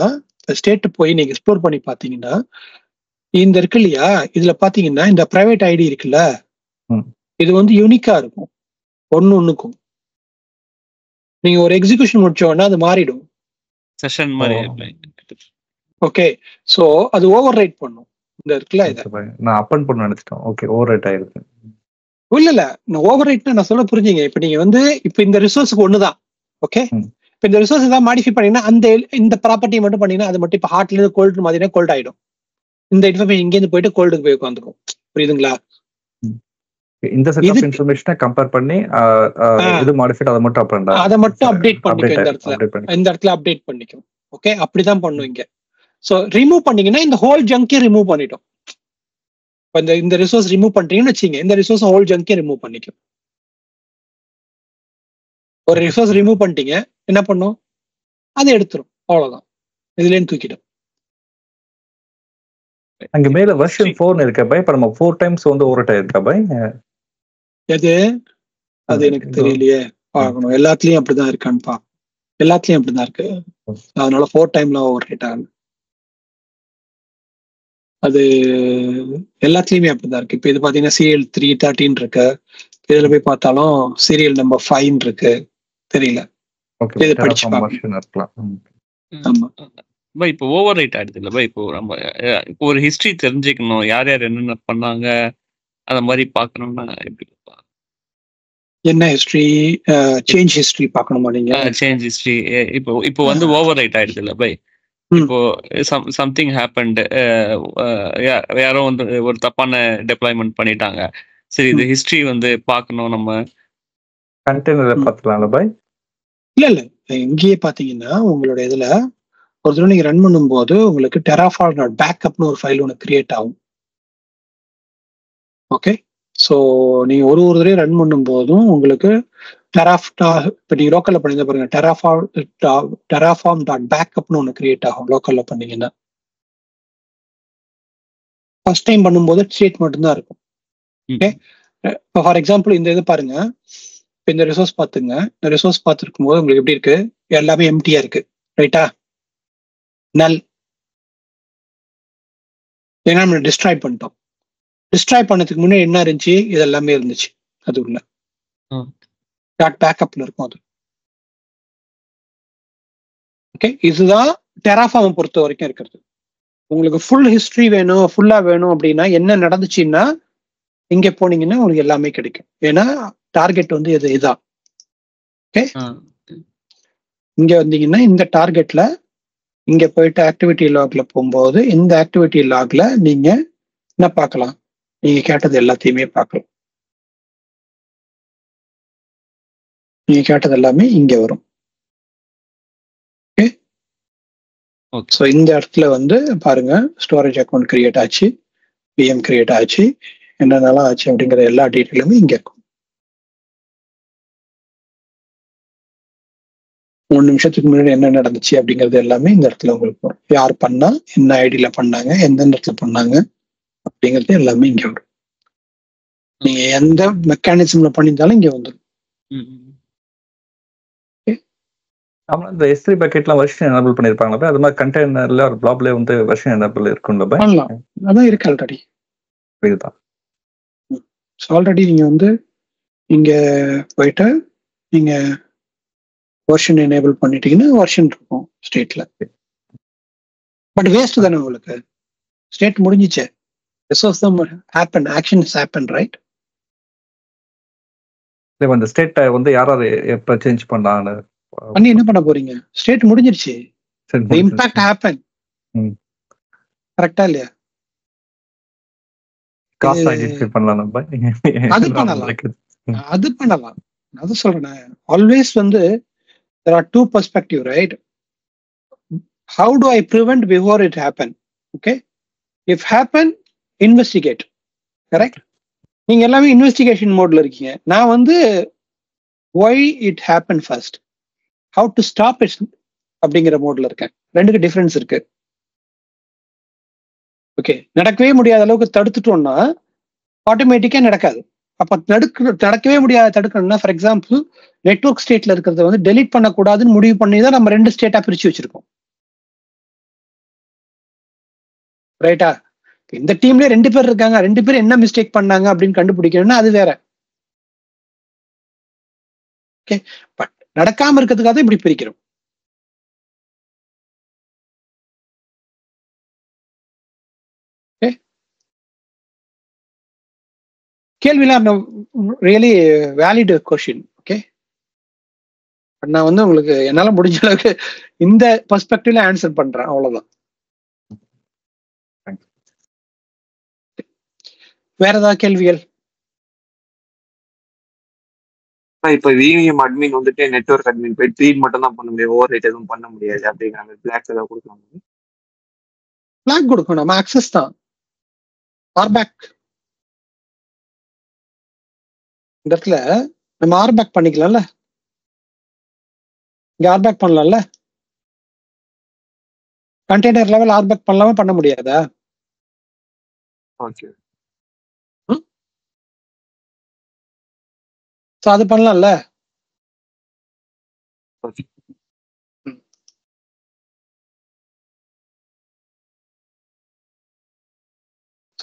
ஸ்டேட் போய் நீங்க எக்ஸ்ப்ளோர் பண்ணி பாத்தீங்கன்னா, இந்த இருக்கு இல்லையா, இதுல பாத்தீங்கன்னா இந்த பிரைவேட் ஐடி இருக்குல்ல, இது வந்து யூனிக்கா இருக்கும் ஒண்ணுக்கும். நீங்க ஒரு எக்ஸிகியூஷன் முடிச்ச உடனே அது மாறிடும், செஷன் மாதிரி. ஓகே, சோ அது ஓவர் ரைட் பண்ணும். இந்த இருக்குல்ல, இத நான் அப்பன் பண்ண நினைச்சிட்டேன். ஓகே, ஓவர் ரைட் ஆயிருக்கு. இல்ல நான் ஓவர் ரைட்னா நான் சொல்ல புரிஞ்சுங்க. இப்ப நீங்க வந்து இப்ப இந்த ரிசோர்ஸ்க்கு ஒண்ணுதான். ஓகே, இப்ப இந்த ரிசோர்ஸ் தான் மாடிஃபை பண்ணீங்கன்னா இந்த ப்ராப்பர்ட்டி மட்டும் பண்ணீங்கன்னா அது மட்டும் இப்ப ஹார்ட்ல இருந்து கோல்டு மாதிரி கோல்ட் ஆயிடும். இந்த இன்ஃபர்மேஷன் இங்க இருந்து போயிட்டு கோல்டுக்கு போய் உட்காந்துக்கும். புரியுதுங்களா? இந்த செட் ஆஃப் இன்ஃபர்மேஷனை கம்பேர் பண்ணி இது மாடிஃபை அதை மட்டும் அப்டேட் பண்ணிக்கும். இந்த இடத்துல அப்டேட் பண்ணிக்கும். ஓகே, அப்படிதான் பண்ணும் இங்க. சோ ரிமூவ் பண்ணீங்கன்னா இந்த ஹோல் ஜங்கே ரிமூவ் பண்ணிட்டோம். இந்த ரிசோர்ஸ் ரிமூவ் பண்றீங்கன்னு வச்சுங்க, இந்த ரிசோர்ஸ் ஹோல் ஜங்கே ரிமூவ் பண்ணிக்கும். ஒரு ரிசோர்ஸ் ரிமூவ் பண்ணிட்டீங்க, என்ன பண்ணும், அதை எடுத்துரும், அவ்வளவுதான். இதுல இருந்து தூக்கிடும். அங்க மேல வெர்ஷன் 4 இருக்கா பை? இப்ப நம்ம 4 டைம்ஸ் வந்து ஓவர் ரைட் இருக்கா பை? எது அது எனக்கு தெரியலையே, பார்க்கணும். எல்லாத்துலயும் அப்படிதான் இருக்கான்னு பாக்கணும். எல்லாத்துலயும் அப்படிதான் இருக்கு. அதனால 4 டைம்ல ஓவர் ரேட் ஆகுது. அது எல்லாத்துலயுமே அப்படிதான் இருக்கு. இப்போ இது பாத்தீங்கன்னா சீரியல் 313 இருக்கு. இதுல போய் பார்த்தாலும் சீரியல் நம்பர் 5 இருக்கு. தெரியல, ஓகே இது படிச்சு டெராஃபார்ம் பார்க்கணும். வெர்ஷன் இருக்கலாம். ஆமா, பை இப்போ ஓவர் ரைட் ஆயிடுது இல்லை பை? இப்போ நம்ம இப்போ ஒரு ஹிஸ்டரி தெரிஞ்சுக்கணும், யார் யார் என்னென்ன பண்ணாங்க, அந்த மாதிரி பார்க்கணும்னா எப்படி? என்ன ஹிஸ்டரி? சேஞ்ச் ஹிஸ்டரி பார்க்கணுமா நீங்க? சேஞ்ச் ஹிஸ்டரி இப்போ இப்போ வந்து ஓவர் ரைட் ஆயிடுது இல்லை பை? இப்போ சம்திங் ஹேப்பன்ட், யாரோ வந்து ஒரு தப்பான டெப்ளாய்மெண்ட் பண்ணிட்டாங்க. சரி, இது ஹிஸ்டரி வந்து பார்க்கணும் நம்ம. கண்டெய்னரை பார்த்துக்கலாம்ல பை? இல்ல இங்கேயே பாத்தீங்கன்னா உங்களோட இதுல ஒரு தடவை நீங்க ரன் பண்ணும்போது உங்களுக்கு டெராஃபார்ம் டாட் பேக்கப்னு ஒரு ஃபைல் ஒன்று கிரியேட் ஆகும். ஓகே, ஸோ நீங்க ஒரு தடவை ரன் பண்ணும்போதும் உங்களுக்கு இப்போ நீங்க லோக்கல்ல பண்ணீங்க பாருங்க, டெராஃபார்ம் டாட் பேக்கப்னு ஒன்று கிரியேட் ஆகும் லோக்கல்ல பண்ணீங்கன்னா. ஃபர்ஸ்ட் டைம் பண்ணும்போது ஸ்டேட் மட்டும்தான் இருக்கும். ஓகே, இப்போ ஃபார் எக்ஸாம்பிள் இந்த இது பாருங்க, இப்போ இந்த ரிசோர்ஸ் பார்த்துங்க. இந்த ரிசோர்ஸ் பார்த்துருக்கும் போது உங்களுக்கு எப்படி இருக்கு? எல்லாமே எம்டியா இருக்கு, ரைட்டா? நல். ஏன்னா நம்ம டிஸ்ட்ராய் பண்ணிட்டோம். டிஸ்ட்ராய் பண்ணதுக்கு முன்னாடி என்ன இருந்துச்சு? இது எல்லாமே இருந்துச்சு அது உள்ள. டாட் பேக்கப்ல இருக்கும் அது. ஓகே, இதுதான் டெராஃபார்ம் பொறுத்த வரைக்கும் இருக்கிறது. உங்களுக்கு ஃபுல் ஹிஸ்டரி வேணும், ஃபுல்லா வேணும் அப்படின்னா என்ன நடந்துச்சுன்னா இங்க போனீங்கன்னா உங்களுக்கு எல்லாமே கிடைக்கும். ஏன்னா டார்கெட் வந்து இதுதான். ஓகே, இங்க வந்தீங்கன்னா இந்த டார்கெட்ல இங்க போயிட்டு ஆக்டிவிட்டி லாக்ல போகும்போது இந்த ஆக்டிவிட்டி லாக்ல நீங்க என்ன பார்க்கலாம்? நீங்க கேட்டது எல்லாத்தையுமே பார்க்கலாம். நீங்க கேட்டது எல்லாமே இங்க வரும். ஓகே, ஸோ இந்த இடத்துல வந்து பாருங்க, ஸ்டோரேஜ் அக்கௌண்ட் கிரியேட் ஆச்சு, பிஎம் கிரியேட் ஆச்சு, என்னென்னலாம் ஆச்சு அப்படிங்கிற எல்லா டீட்டெயிலுமே இங்க இருக்கும். 3 நிமிஷத்துக்கு முன்னாடி என்ன நடந்துச்சு அப்படிங்கிறது எல்லாமே இந்த இடத்துல உங்களுக்கு வரும். யார் பண்ணா, என்ன ஐடியில பண்ணாங்க, எந்த இடத்துல பண்ணாங்க அப்படிங்கிறது எல்லாமே இங்க வரும். நீங்க எந்த மெக்கானிசம்ல பண்ணியிருந்தாலும் இங்க வந்துடும். இந்த S3 பக்கெட்லாம் வெர்ஷன் எனேபிள் பண்ணிருப்பாங்களா? அது மாதிரி கண்டெய்னர்ல ஒரு பிளாப்ல வந்து வெர்ஷன் எனேபிள் இருக்கும்ல பை? பண்ணலாம், அதான் இருக்கு ஆல்ரெடி. இதுதான் ஆல்ரெடி நீங்க வந்து இங்க போயிட்டு நீங்க வெர்ஷன் எனேபிள் பண்ணிட்டீங்கன்னா வெர்ஷன் இருக்கும் ஸ்டேட்ல. பட் வேஸ்ட் தானே உங்களுக்கு? ஸ்டேட் முடிஞ்சிச்சே, ரிசோர்ஸ் தான் ஹேப்பன், ஆக்ஷன்ஸ் ஹேப்பன், ரைட்? இந்த ஸ்டேட் வந்து யாராவது எப்ப சேஞ்ச் பண்ணாங்கன்னு பண்ணி என்ன பண்ண போறீங்க? ஸ்டேட் முடிஞ்சிருச்சு, இம்பாக்ட் ஹேப்பன். கரெக்டா இல்லையா? காஸ்ட் ஐடென்டிஃபை பண்ணலாம் பை? அது பண்ணலாம், அது பண்ணலாம். அது சொல்றேன், ஆல்வேஸ் வந்து there are two perspective, right? How do I prevent before it happen? Okay, if happen, investigate. Correct? நீங்க எல்லாமே இன்வெஸ்டிகேஷன் மோட்ல இருக்கீங்க. நான் வந்து why it happened first, how to stop it அப்படிங்கிற மோட்ல இருக்கேன். ரெண்டுக்கு டிஃபரன்ஸ் இருக்கு. ஓகே, நடக்கவே முடியாத அளவுக்கு தடுத்துட்டோம்னா ஆட்டோமேட்டிக்கா நடக்காது. அப்ப நடக்கவே முடியாத தடுக்கணும்னா, ஃபார் எக்ஸாம்பிள் நெட்வொர்க் ஸ்டேட்ல இருக்கிறத வந்து டெலீட் பண்ணக்கூடாதுன்னு முடிவு பண்ணி தான் நம்ம 2 ஸ்டேட்டா பிரிச்சு வச்சிருக்கோம், ரைட்டா? இந்த டீம்ல 2 பேர் இருக்காங்க, 2 பேர் என்ன மிஸ்டேக் பண்ணாங்க அப்படின்னு கண்டுபிடிக்கணும்னா அது வேற. ஓகே, பட் நடக்காம இருக்கிறதுக்காக இப்படி பிரிக்கிறோம். கேள்விலாம் ரியலி வேலிட் கொஸ்டின். ஓகே, நான் வந்து உங்களுக்கு என்னால முடிஞ்ச அளவுக்கு இந்த பெர்ஸ்பெக்டிவ்ல ஆன்சர் பண்றேன், அவ்வளவுதான். வேற ஏதாவது கேள்விகள்? இப்ப விஎம் அட்மின் வந்துட்டு நெட்வொர்க் அட்மின் போய் ட்ரீட் மட்டும் தான் பண்ண முடியும், ஓவர் ரைட் எதுவும் பண்ண முடியாது அப்படிங்கிற பிளாக் ஏதாவது கொடுக்கலாம். பிளாக் கொடுக்கணும், நம்ம ஆக்சஸ் தான். ஆர்பேக் இந்த இடத்துல நம்ம ஆர்பேக் பண்ணிக்கலாம்ல, இங்க ஆர்பேக் பண்ணலாம்ல. கண்டெய்னர் லெவல் ஆர்பேக் பண்ணலாமா, பண்ண முடியாதா? ஓகே, அது பண்ணலாம்ல.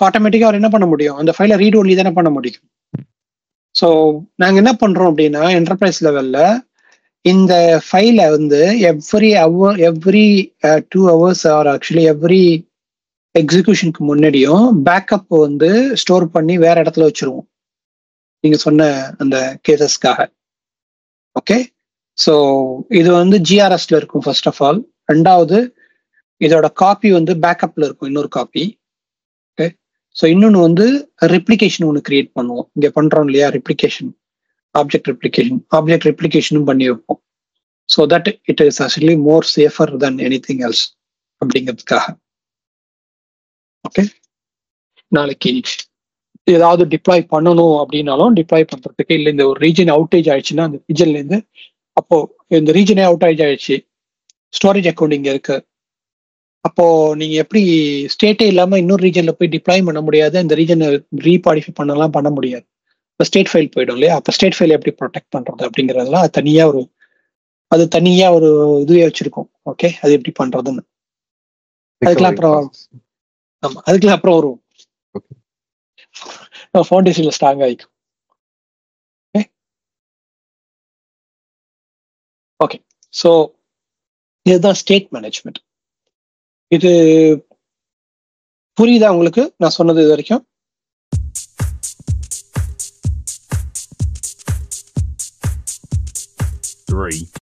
ஸோ ஆட்டோமேட்டிக்காக அவர் என்ன பண்ண முடியும், அந்த ஃபைலை ரீட் ஒன்லி தானே பண்ண முடியும். ஸோ நாங்கள் என்ன பண்ணுறோம் அப்படின்னா என்டர்பிரைஸ் லெவலில் இந்த ஃபைலை வந்து every 2 hours or actually every எக்ஸிக்யூஷனுக்கு முன்னாடியும் பேக்கப் வந்து ஸ்டோர் பண்ணி வேற இடத்துல வச்சிருவோம் நீங்க சொன்ன அந்த கேசஸ்க்காக. ஓகே, ஸோ இது வந்து ஜிஆர்எஸ்ல இருக்கும் ஃபர்ஸ்ட் ஆஃப் ஆல். ரெண்டாவது இதோட காப்பி வந்து பேக்கப்ல இருக்கும், இன்னொரு காப்பி. ஓகே, ஸோ இன்னொன்று வந்து ரெப்ளிகேஷன் ஒன்று கிரியேட் பண்ணுவோம். இங்கே பண்றோம் இல்லையா ரெப்ளிகேஷன், ஆப்ஜெக்ட் ரெப்ளிகேஷனும் பண்ணி வைப்போம். So that it is actually more safer then anything else அப்படிங்கிறதுக்காக. ஓகே, நாளைக்கு ஏதாவது டிப்ளாய் பண்ணணும் அப்படின்னாலும் டிப்ளாய் பண்றதுக்கு இல்லை இந்த ஒரு ரீஜன் அவுட்டேஜ் ஆயிடுச்சுன்னா அந்த ரீஜன்ல இருந்து அப்போ இந்த ரீஜனே அவுட்டேஜ் ஆயிடுச்சு, ஸ்டோரேஜ் அக்கௌண்ட் இங்க இருக்கு, அப்போ நீங்க எப்படி ஸ்டேட்டே இல்லாம இன்னொரு ரீஜன்ல போய் டிப்ளாய் பண்ண முடியாது, இந்த ரீஜனை ரீபாடிஃபை பண்ண முடியாது. இப்போ ஸ்டேட் ஃபைல் போயிடும் இல்லையா, அப்போ ஸ்டேட் ஃபைல் எப்படி ப்ரொடெக்ட் பண்றது அப்படிங்கிறதுலாம் அது தனியா ஒரு இதுவே வச்சிருக்கோம். ஓகே, அது எப்படி பண்றதுன்னு அதுக்கெல்லாம் அப்புறம் வரும். ஃபவுண்டேஷன்ல ஸ்ட்ராங் ஆயிக்கும். ஓகே, ஸோ இதுதான் ஸ்டேட் மேனேஜ்மெண்ட். இது புரியுதா உங்களுக்கு நான் சொன்னது இது வரைக்கும்?